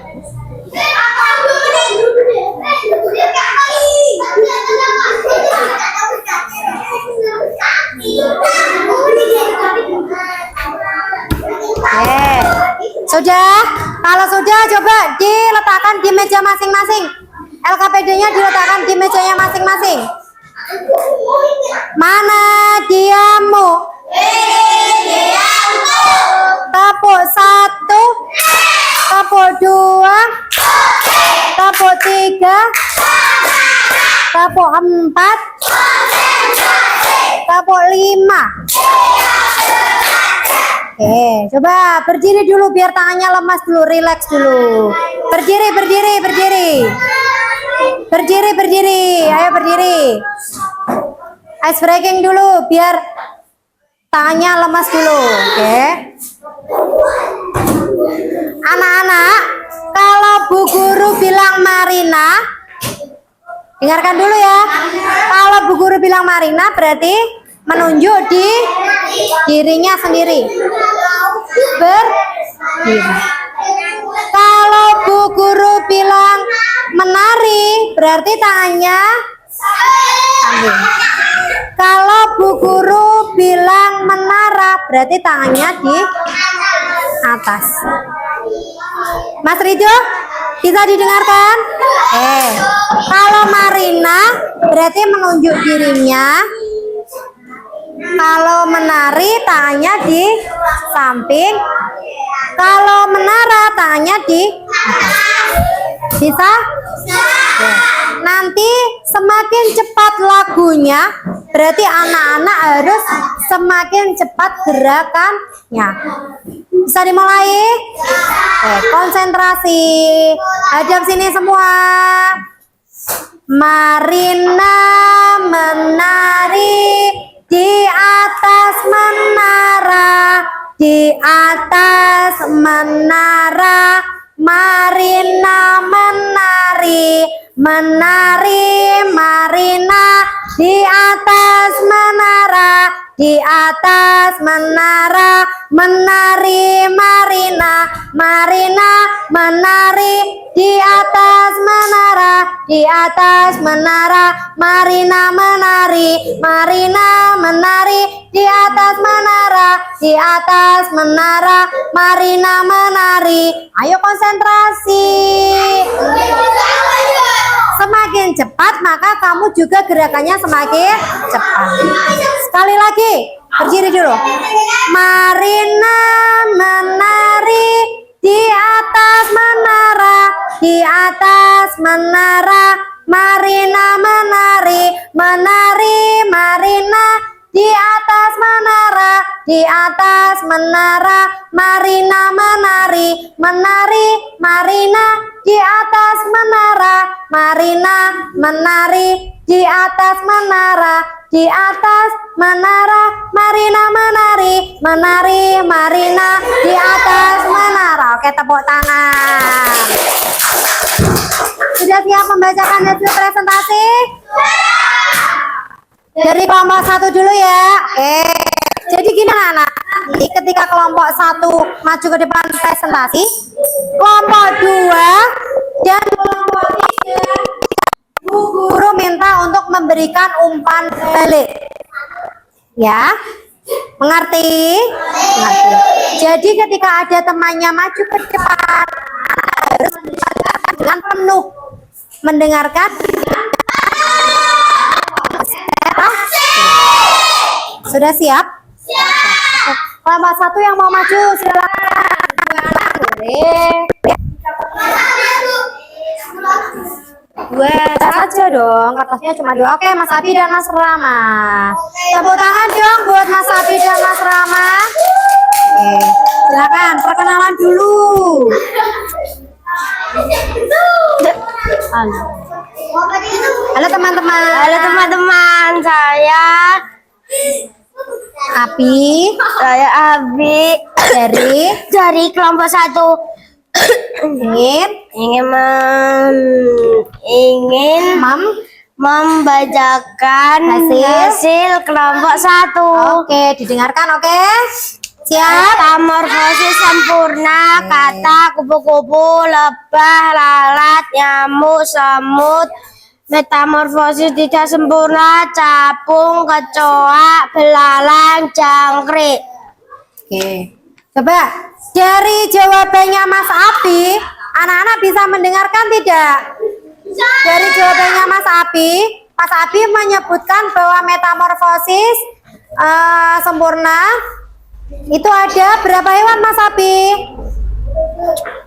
Sudah? Kalau sudah, coba diletakkan di meja masing-masing. LKPD-nya diletakkan di mejanya masing-masing. Mana diamu? Tepuk 1, tepuk 2, tepuk 3, tepuk 4, tepuk 5. Oke, coba berdiri dulu biar tangannya lemas dulu, rileks dulu. Berdiri, berdiri, berdiri. Berdiri, berdiri. Ayo berdiri. Ice breaking dulu biar tangannya lemas dulu. Oke. Anak-anak, kalau Bu Guru bilang Marina, dengarkan dulu ya. Kalau Bu Guru bilang Marina berarti menunjuk di dirinya sendiri. Berdiri. Kalau Bu Guru bilang menari, berarti tangannya sambung. Kalau Bu Guru bilang menara, berarti tangannya di atas. Mas Rijo, bisa didengarkan? Kalau Marina, berarti menunjuk dirinya. Kalau menari, tangannya di samping. Kalau menara, tangannya di atas. Bisa? Nanti semakin cepat lagunya, berarti anak-anak harus semakin cepat gerakannya. Bisa dimulai? Konsentrasi. Hadap sini semua. Marina menari di atas menara, di atas menara. Marina menari, menari Marina di atas menara, di atas menara. Menari Marina, Marina menari di atas menara, di atas menara. Marina menari, Marina menari di atas menara, di atas menara. Marina menari. Ayo konsentrasi. Semakin cepat maka kamu juga gerakannya semakin cepat. Sekali lagi, berdiri dulu. Marina menari di atas menara, di atas menara. Marina menari, menari Marina di atas menara, di atas menara. Marina menari, menari Marina di atas menara. Marina menari di atas menara, di atas menara. Marina menari, menari Marina di atas menara. Oke, tepuk tangan. Sudah siap membacakan hasil presentasi? Dari kelompok 1 dulu ya. Oke. Jadi gimana anak? Nanti ketika kelompok 1 maju ke depan presentasi, kelompok 2 dan kelompok 3 Bu Guru minta untuk memberikan umpan balik. Ya. Mengerti? Mengerti. Jadi ketika ada temannya maju ke depan, anak harus mendengarkan dengan penuh. Mendengarkan. Sudah siap? Siap. Kelompok 1 yang mau maju silakan. Gue saja dong, kertasnya cuma 2. Oke, Mas Abi dan Mas Rama. Tepuk tangan dong buat Mas Abi dan Mas Rama. Oke, silakan perkenalan dulu. Halo teman-teman. Halo teman-teman, saya Abi dari kelompok 1 ingin membacakan hasil kelompok 1. Oke, didengarkan. Oke, siap. Metamorfosis sempurna, kata kupu-kupu, lebah, lalat, nyamuk, semut. Metamorfosis tidak sempurna, capung, kecoa, belalang, jangkrik. Oke, Coba dari jawabannya Mas Api, anak-anak bisa mendengarkan tidak? Dari jawabannya Mas Api menyebutkan bahwa metamorfosis sempurna itu ada berapa hewan Mas Api?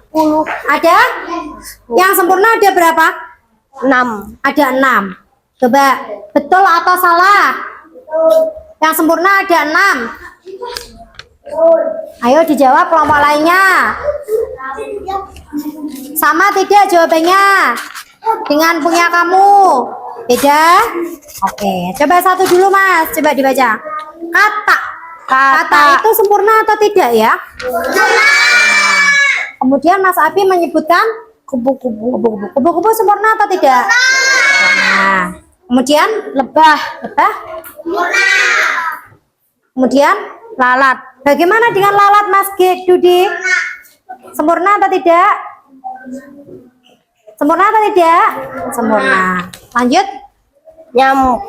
10. Ada? Yang sempurna ada berapa? 6. Ada 6. Coba betul atau salah? Yang sempurna ada 6. Ayo dijawab kelompok lainnya. Sama tidak jawabannya dengan punya kamu? Beda? Oke, coba satu dulu Mas, coba dibaca. Kata itu sempurna atau tidak ya? Kemudian Mas Abi menyebutkan kupu-kupu. Kupu-kupu sempurna atau tidak? Nah, kemudian lebah. Kemudian lalat. Bagaimana dengan lalat Mas Dudi? Sempurna atau tidak? Sempurna atau tidak? Sempurna. Lanjut. Nyamuk.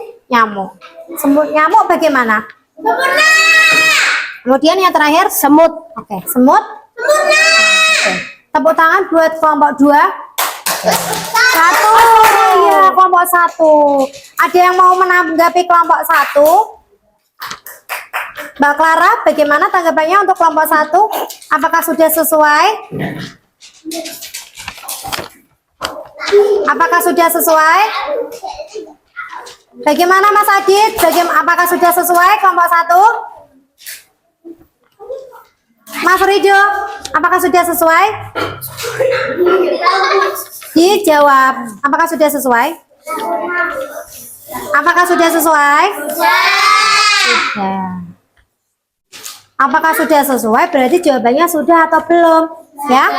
Nyamuk bagaimana? Sempurna. Kemudian yang terakhir semut. Oke, semut. Sempurna. Oke. Tepuk tangan buat kelompok 2. 1. Iya, kelompok 1. Ada yang mau menanggapi kelompok 1? Mbak Clara, bagaimana tanggapannya untuk kelompok 1? Apakah sudah sesuai? Apakah sudah sesuai? Bagaimana Mas Adit? Apakah sudah sesuai kelompok 1? Mas Rido, apakah sudah sesuai? Dijawab. Apakah sudah sesuai? Apakah sudah sesuai? Sudah. Apakah sudah sesuai? Berarti jawabannya sudah atau belum? Ya?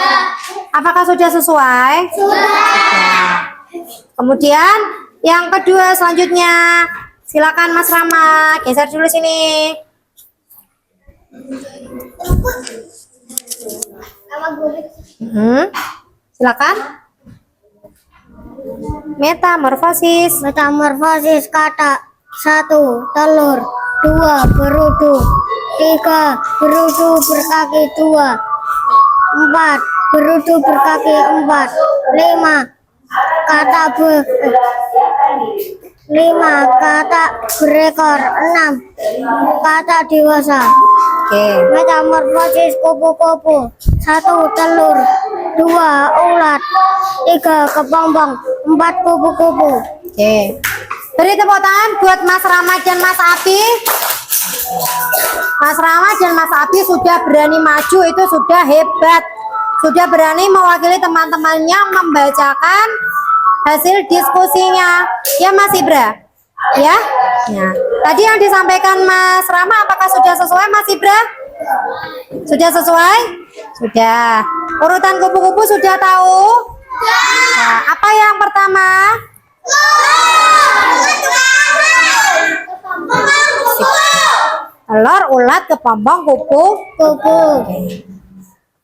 Apakah sudah sesuai? Sudah. Kemudian yang kedua selanjutnya, silakan Mas Rama, geser dulu sini. Silakan. Metamorfosis. Metamorfosis kata 1. Telur. 2. Berudu. 3. Berudu berkaki 2. 4. Berudu berkaki 4. 5. Kata 5. Kata berekor. 6. Kata dewasa. Oke. Metamorfosis kupu-kupu. 1. Telur. 2. Ulat. 3. Kepompong. 4. Kupu-kupu. Oke. Beri tepuk tangan buat Mas Rama dan Mas Api. Mas Rama dan Mas Api sudah berani maju, itu sudah hebat. Sudah berani mewakili teman-temannya membacakan hasil diskusinya. Ya Mas Ibra? Ya? Ya. Tadi yang disampaikan Mas Rama apakah sudah sesuai Mas Ibra? Sudah sesuai? Sudah. Urutan kupu-kupu sudah tahu? Nah, apa yang pertama? Telur, ulat, kepompong, kupu-kupu.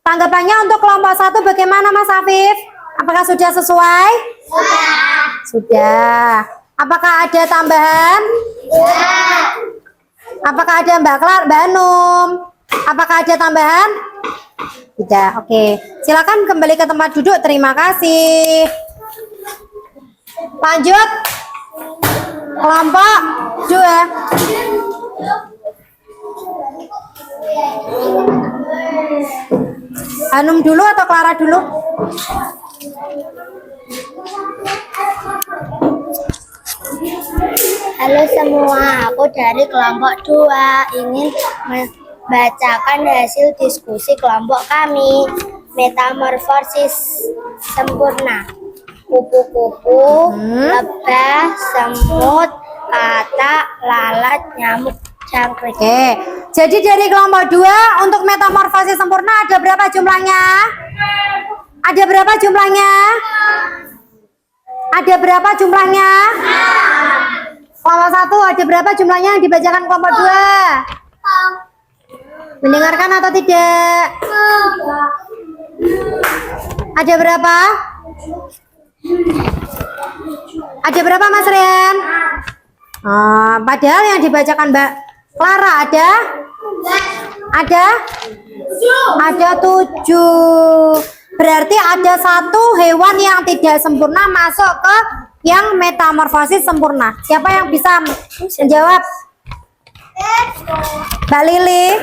Tanggapannya untuk kelompok 1 bagaimana Mas Afif? Apakah sudah sesuai? Sudah. Apakah ada tambahan? Apakah ada Mbak Klar, Mbak Anum? Apakah ada tambahan? Tidak. Oke. Silakan kembali ke tempat duduk. Terima kasih. Lanjut. Kelompok 2. Anum dulu atau Clara dulu? Halo semua, aku dari kelompok 2 ingin membacakan hasil diskusi kelompok kami. Metamorfosis sempurna. Kupu-kupu, lebah, semut, katak, lalat, nyamuk, jangkrik. Oke. Jadi dari kelompok 2 untuk metamorfosis sempurna ada berapa jumlahnya? Ada berapa jumlahnya? Ada berapa jumlahnya? Kelompok 1 ada berapa jumlahnya yang dibacakan kelompok 2? Mendengarkan atau tidak? Ada berapa? Ada berapa Mas Rian? Padahal yang dibacakan Mbak Clara ada? Ada? Ada 7. Berarti ada satu hewan yang tidak sempurna masuk ke yang metamorfosis sempurna. Siapa yang bisa menjawab? Mbak Lili.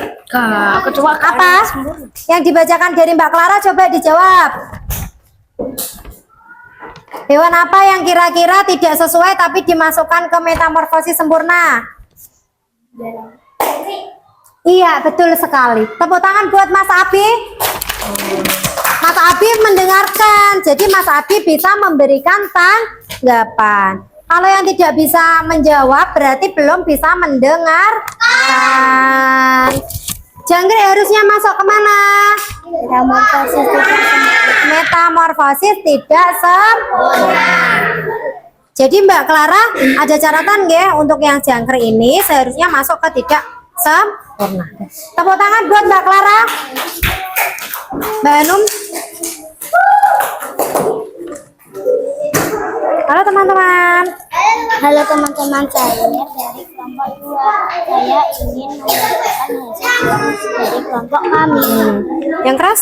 Ketua Apa? Yang dibacakan dari Mbak Clara coba dijawab. Hewan apa yang kira-kira tidak sesuai tapi dimasukkan ke metamorfosis sempurna? Iya, betul sekali. Tepuk tangan buat Mas Abi. Mas Abi mendengarkan. Jadi Mas Abi bisa memberikan tanggapan. Kalau yang tidak bisa menjawab berarti belum bisa mendengarkan. Jangkrik harusnya masuk kemana? Metamorfosis tidak sempurna. Jadi Mbak Clara ada catatan nggih untuk yang jangkrik ini seharusnya masuk ke tidak sempurna. Tepuk tangan buat Mbak Clara. Mbak Hanum. Halo teman-teman. Halo teman-teman, saya dari kelompok 2. Saya ingin membacakan hasil dari kelompok kami. Yang keras?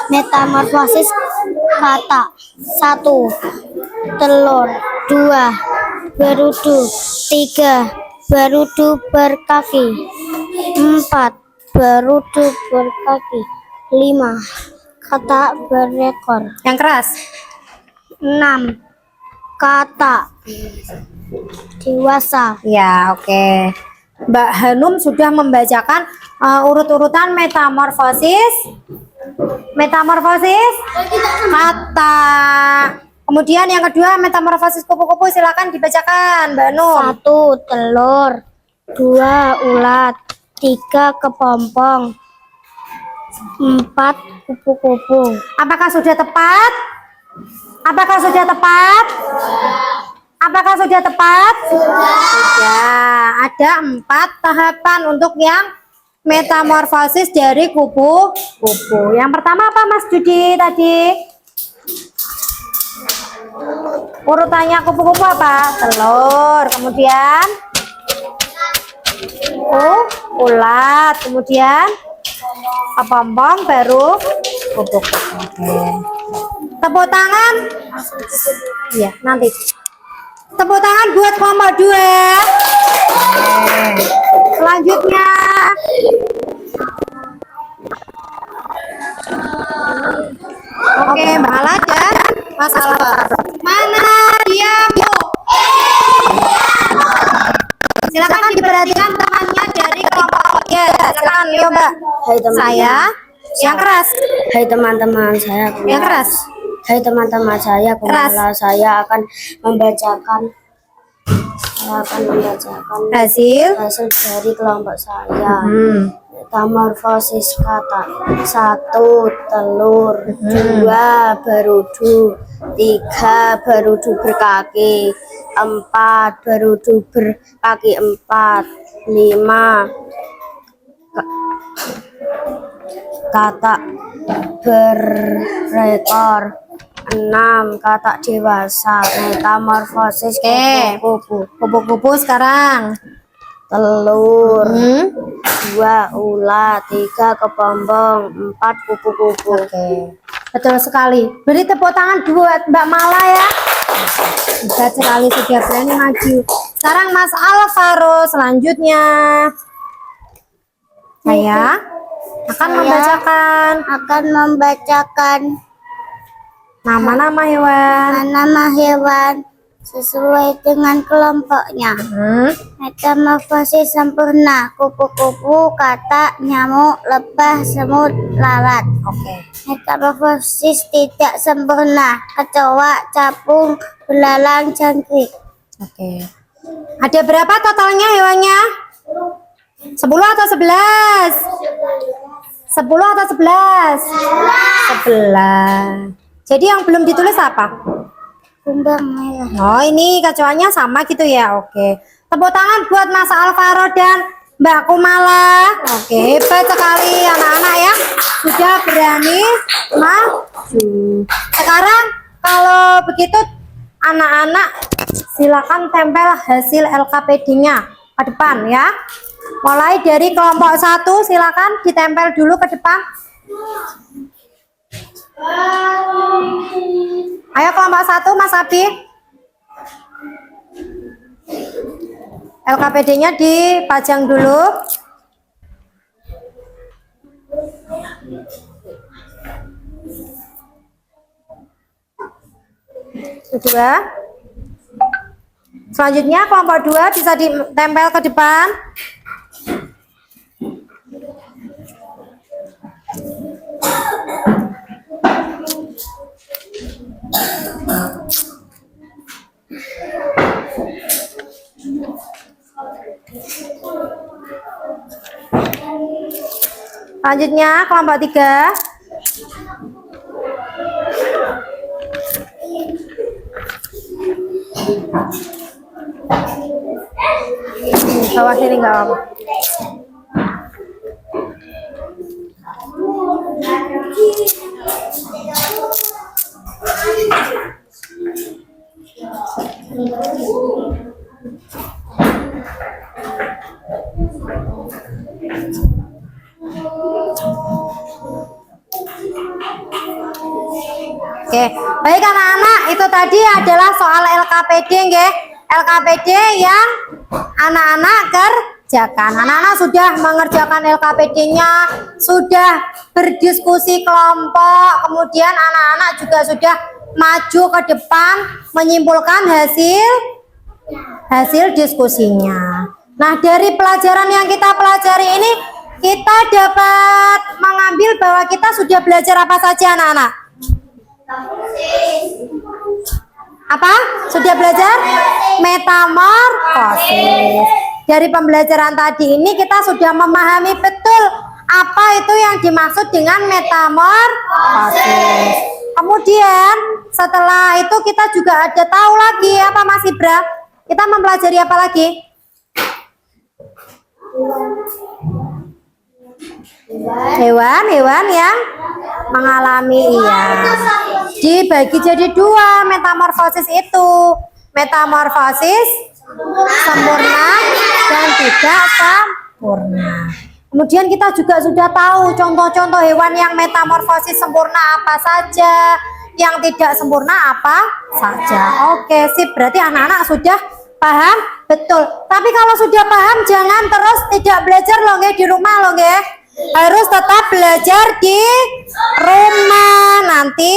Metamorfosis kata. 1. Telur. 2. Berudu. 3. Berudu berkaki. 4. Berudu berkaki. 5. Kata berekor. Yang keras? 6. Kata dewasa. Ya, oke. Mbak Hanum sudah membacakan urut-urutan metamorfosis kata. Kemudian yang kedua metamorfosis kupu-kupu, silakan dibacakan Mbak Hanum. 1. Telur. 2. Ulat. 3. Kepompong. 4. Kupu-kupu. Apakah sudah tepat? Apakah sudah tepat? Apakah sudah tepat? Sudah. Ada 4 tahapan untuk yang metamorfosis dari kupu-kupu. Yang pertama apa Mas Judi tadi? Urutannya kupu-kupu apa? Telur, kemudian ulat, kemudian kepompong, baru kupu-kupu. Oke. Tepuk tangan. Iya, nanti. Tepuk tangan buat kelompok 2. Selanjutnya. Oke, Mbak Ala dan Mas Alfa. Mana dia, Bu? Silakan diperhatikan temannya dari kelompok. Ya, silakan coba. Hai teman-teman. Saya yang keras. Hai teman-teman, saya Yang keras. Hai teman-teman, saya Kumala. Saya akan membacakan Hasil. dari kelompok saya. Hmm. Metamorfosis kata. 1. Telur. 2. Berudu. 3. Berudu berkaki. 4. Berudu berkaki 4. 5. Kata berekor. 6. Kata dewasa. Metamorfosis kupu-kupu. Kupu-kupu sekarang. Telur. 2. Hmm. Ulat. 3. Kepompong. 4. Kupu-kupu. Oke. Betul sekali. Beri tepuk tangan buat Mbak Mala ya. Hebat sekali, sudah berani maju. Sekarang Mas Alvaro selanjutnya. Saya akan membacakan nama-nama hewan. Nama hewan sesuai dengan kelompoknya. Metamorfosis sempurna. Kupu-kupu, katak, nyamuk, lebah, semut, lalat. Oke. Metamorfosis tidak sempurna. Kecoa, capung, belalang, jangkrik. Oke. Ada berapa totalnya hewannya? 10 atau 11? 10 atau 11? 11. Jadi yang belum ditulis apa? Kumbang merah. Oh, ini kecoanya sama gitu ya. Oke. Tepuk tangan buat Mas Alvaro dan Mbak Kumala. Oke, hebat sekali anak-anak ya. Sudah berani maju. Sekarang kalau begitu anak-anak silakan tempel hasil LKPD-nya ke depan ya. Mulai dari kelompok 1, silakan ditempel dulu ke depan. Ayo kelompok 1, Mas Abi. LKPD-nya dipajang dulu. Kedua. Selanjutnya kelompok 2 bisa ditempel ke depan. Selanjutnya kelompok 3. Bawah sini nggak apa. Oke, baik anak-anak, itu tadi adalah soal LKPD nggih. LKPD yang anak-anak kerjakan. Anak-anak sudah mengerjakan LKPD-nya, sudah berdiskusi kelompok, kemudian anak-anak juga sudah maju ke depan menyimpulkan hasil diskusinya. Nah, dari pelajaran yang kita pelajari ini, kita dapat mengambil bahwa kita sudah belajar apa saja anak-anak? Apa? Sudah belajar? Metamorfosis. Dari pembelajaran tadi ini kita sudah memahami betul apa itu yang dimaksud dengan metamorfosis. Kemudian setelah itu kita juga ada tahu lagi apa Mas Ibra? Kita mempelajari apa lagi? Hewan-hewan yang mengalami dibagi jadi 2 metamorfosis itu. Metamorfosis sempurna dan tidak sempurna. Kemudian kita juga sudah tahu contoh-contoh hewan yang metamorfosis sempurna apa saja, yang tidak sempurna apa saja. Oke, sip. Berarti anak-anak sudah paham betul. Tapi kalau sudah paham jangan terus tidak belajar loh nggih di rumah loh nggih. Harus tetap belajar di rumah. Nanti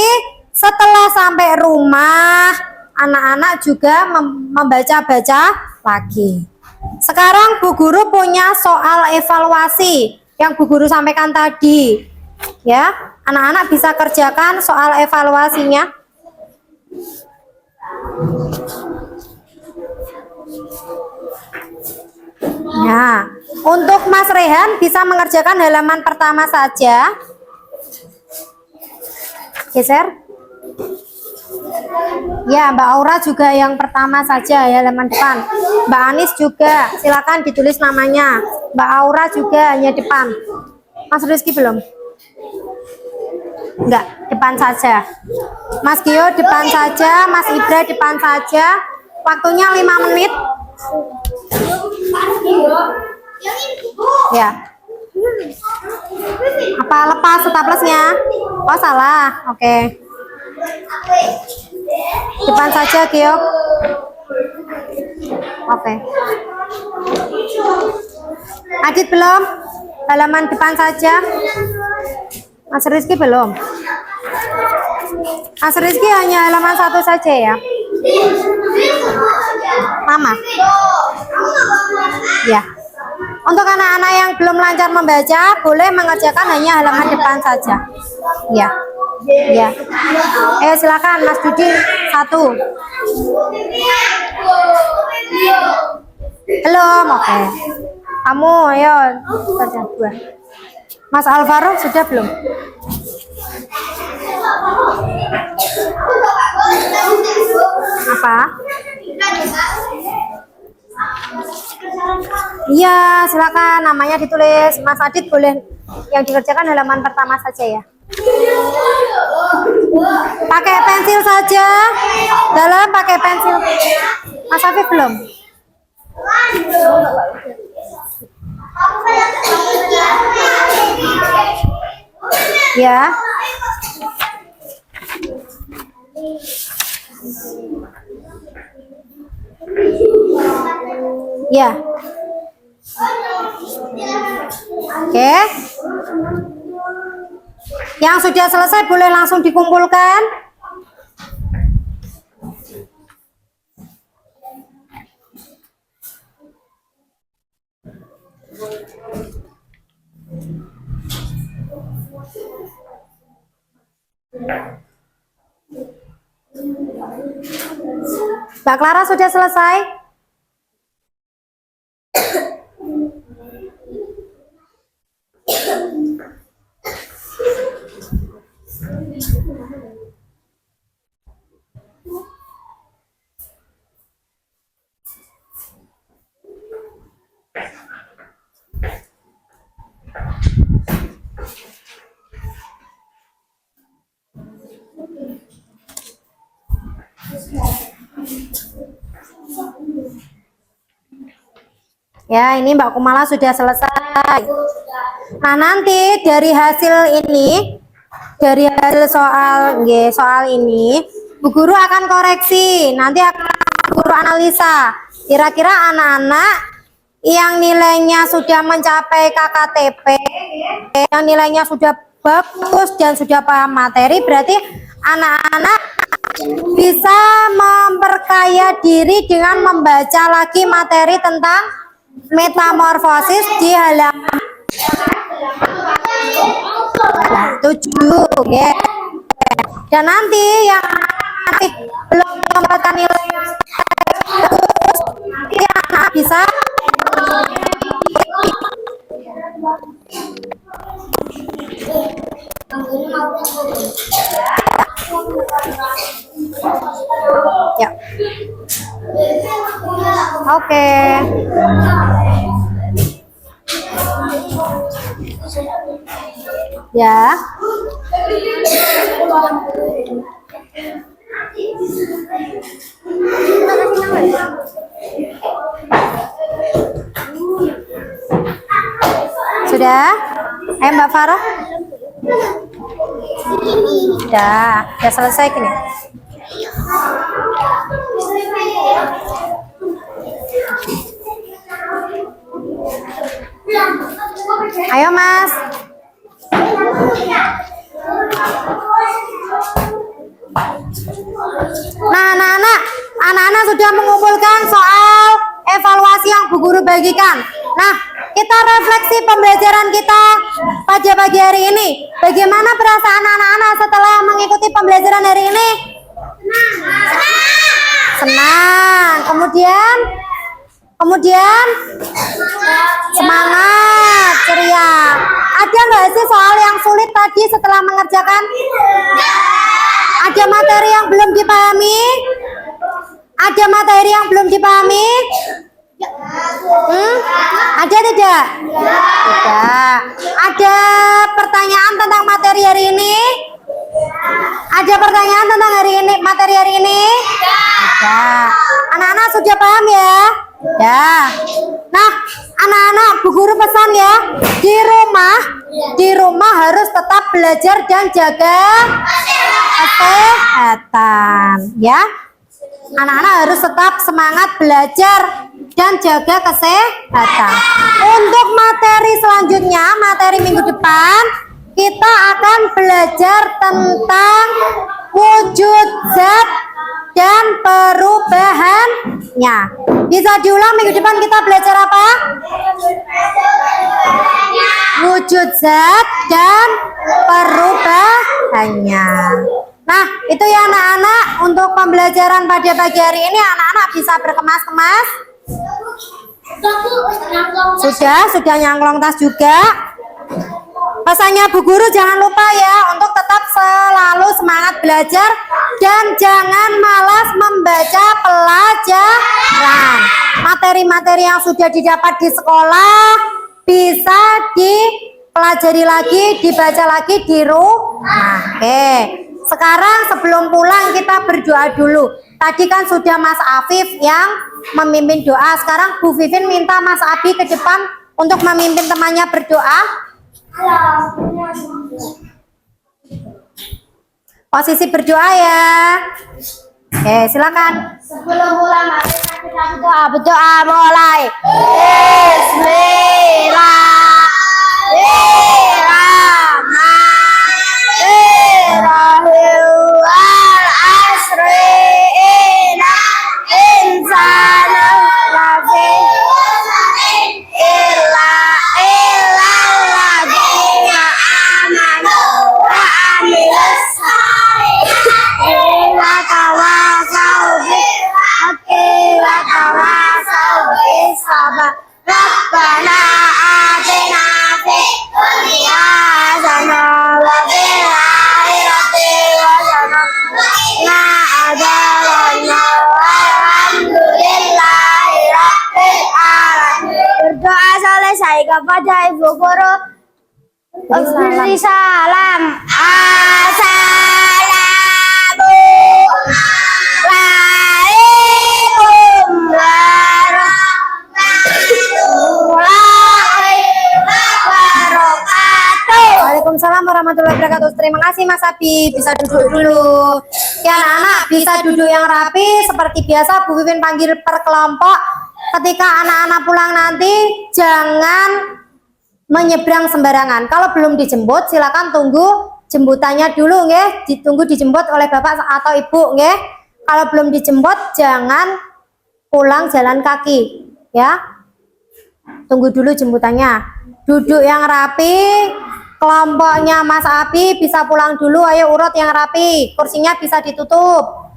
setelah sampai rumah anak-anak juga membaca-baca lagi. Sekarang Bu Guru punya soal evaluasi yang Bu Guru sampaikan tadi. Ya, anak-anak bisa kerjakan soal evaluasinya. Nah, untuk Mas Rehan bisa mengerjakan halaman pertama saja. Geser. Ya, Mbak Aura juga yang pertama saja ya, halaman depan. Mbak Anis juga, silakan ditulis namanya. Mbak Aura juga hanya depan. Mas Rizky belum? Enggak, depan saja. Mas Gio depan saja, Mas Ibra depan saja. Waktunya 5 menit. Ya. Apa lepas staplesnya? Oh, salah. Oke. Depan saja, Gio. Oke. Adit belum? Halaman depan saja. Mas Rizky belum? Mas Rizky hanya halaman 1 saja ya? Mama? Ya. Untuk anak-anak yang belum lancar membaca, boleh mengerjakan hanya halaman depan saja. Ya. Ya. Silakan Mas Dudi 1. Belum, oke. Kamu ayo kerja 2. Mas Alvaro sudah belum? Apa? Iya, silakan namanya ditulis. Mas Adit boleh yang dikerjakan halaman pertama saja ya. Pakai pensil saja. Dalam pakai pensil. Mas Afif belum? Ya. Ya. Oke. Yang sudah selesai boleh langsung dikumpulkan. Mbak Clara sudah selesai? Ya, ini Mbak Kumala sudah selesai. Nah, nanti dari hasil ini, dari hasil soal ini, Bu Guru akan koreksi. Nanti akan Bu Guru analisa. Kira-kira anak-anak yang nilainya sudah mencapai KKTP, yang nilainya sudah bagus dan sudah paham materi, berarti anak-anak bisa memperkaya diri dengan membaca lagi materi tentang metamorfosis di halaman 7 ya. Dan nanti yang belum mendapatkan nilai bagus, nanti anak bisa ya. Oke. Ya. Sudah? Mbak Farah? Sudah selesai gini. Ayo Mas. Nah, anak-anak sudah mengumpulkan soal evaluasi yang Bu Guru bagikan. Nah, kita refleksi pembelajaran kita pada pagi hari ini. Bagaimana perasaan anak-anak setelah mengikuti pembelajaran hari ini? Senang. Kemudian semangat, ceria. Ada nggak sih soal yang sulit tadi setelah mengerjakan? Ada materi yang belum dipahami? Ada materi yang belum dipahami? Ada tidak? Tidak. Ada pertanyaan tentang materi hari ini? Ada pertanyaan tentang materi hari ini? Tidak. Anak-anak sudah paham ya? Ya. Nah, anak-anak, Bu Guru pesan ya, di rumah harus tetap belajar dan jaga kesehatan, ya. Anak-anak harus tetap semangat belajar dan jaga kesehatan. Untuk materi selanjutnya, materi minggu depan, kita akan belajar tentang wujud zat dan perubahannya. Bisa diulang minggu depan kita belajar apa? Wujud zat dan perubahannya. Nah, itu ya anak-anak, untuk pembelajaran pada pagi hari ini anak-anak bisa berkemas-kemas. Sudah nyangklong tas juga. Pesannya Bu Guru jangan lupa ya untuk tetap selalu semangat belajar dan jangan malas membaca pelajaran. Materi-materi yang sudah didapat di sekolah bisa dipelajari lagi, dibaca lagi di rumah. Oke. Sekarang sebelum pulang kita berdoa dulu. Tadi kan sudah Mas Afif yang memimpin doa. Sekarang Bu Vivin minta Mas Abi ke depan untuk memimpin temannya berdoa. Posisi berdoa ya. Oke, silakan. Sebelum mulai mari kita berdoa mulai. Bismillahirrahmanirrahim. Wal asri inna insana lafi illa alladzina amanu wa amilus solihati wa tawassaw bil haqqi wa tawassaw bis sabr. Rabbana atina fid dunya hasanah wa fil akhirati hasanah wa qina adzabannar. Alhamdulillahi rabbil alamin. Berdoa selesai kepada ibu guru. Beri salam. Assalamualaikum warahmatullahi wabarakatuh. Waalaikumsalam warahmatullahi wabarakatuh. Terima kasih Mas Abi. Bisa duduk dulu. Ya anak-anak bisa duduk yang rapi seperti biasa. Bu Wiwin panggil per kelompok. Ketika anak-anak pulang nanti jangan menyeberang sembarangan. Kalau belum dijemput silakan tunggu jemputannya dulu nggih. Ditunggu dijemput oleh Bapak atau Ibu nggih. Kalau belum dijemput jangan pulang jalan kaki ya. Tunggu dulu jemputannya. Duduk yang rapi. Kelompoknya Mas Abi bisa pulang dulu. Ayo urut yang rapi. Kursinya bisa ditutup.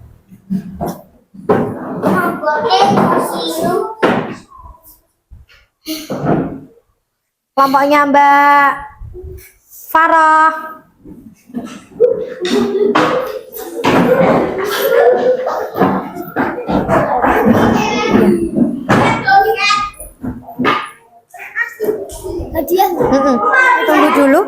Kelompoknya Mbak Farah. Tunggu dulu.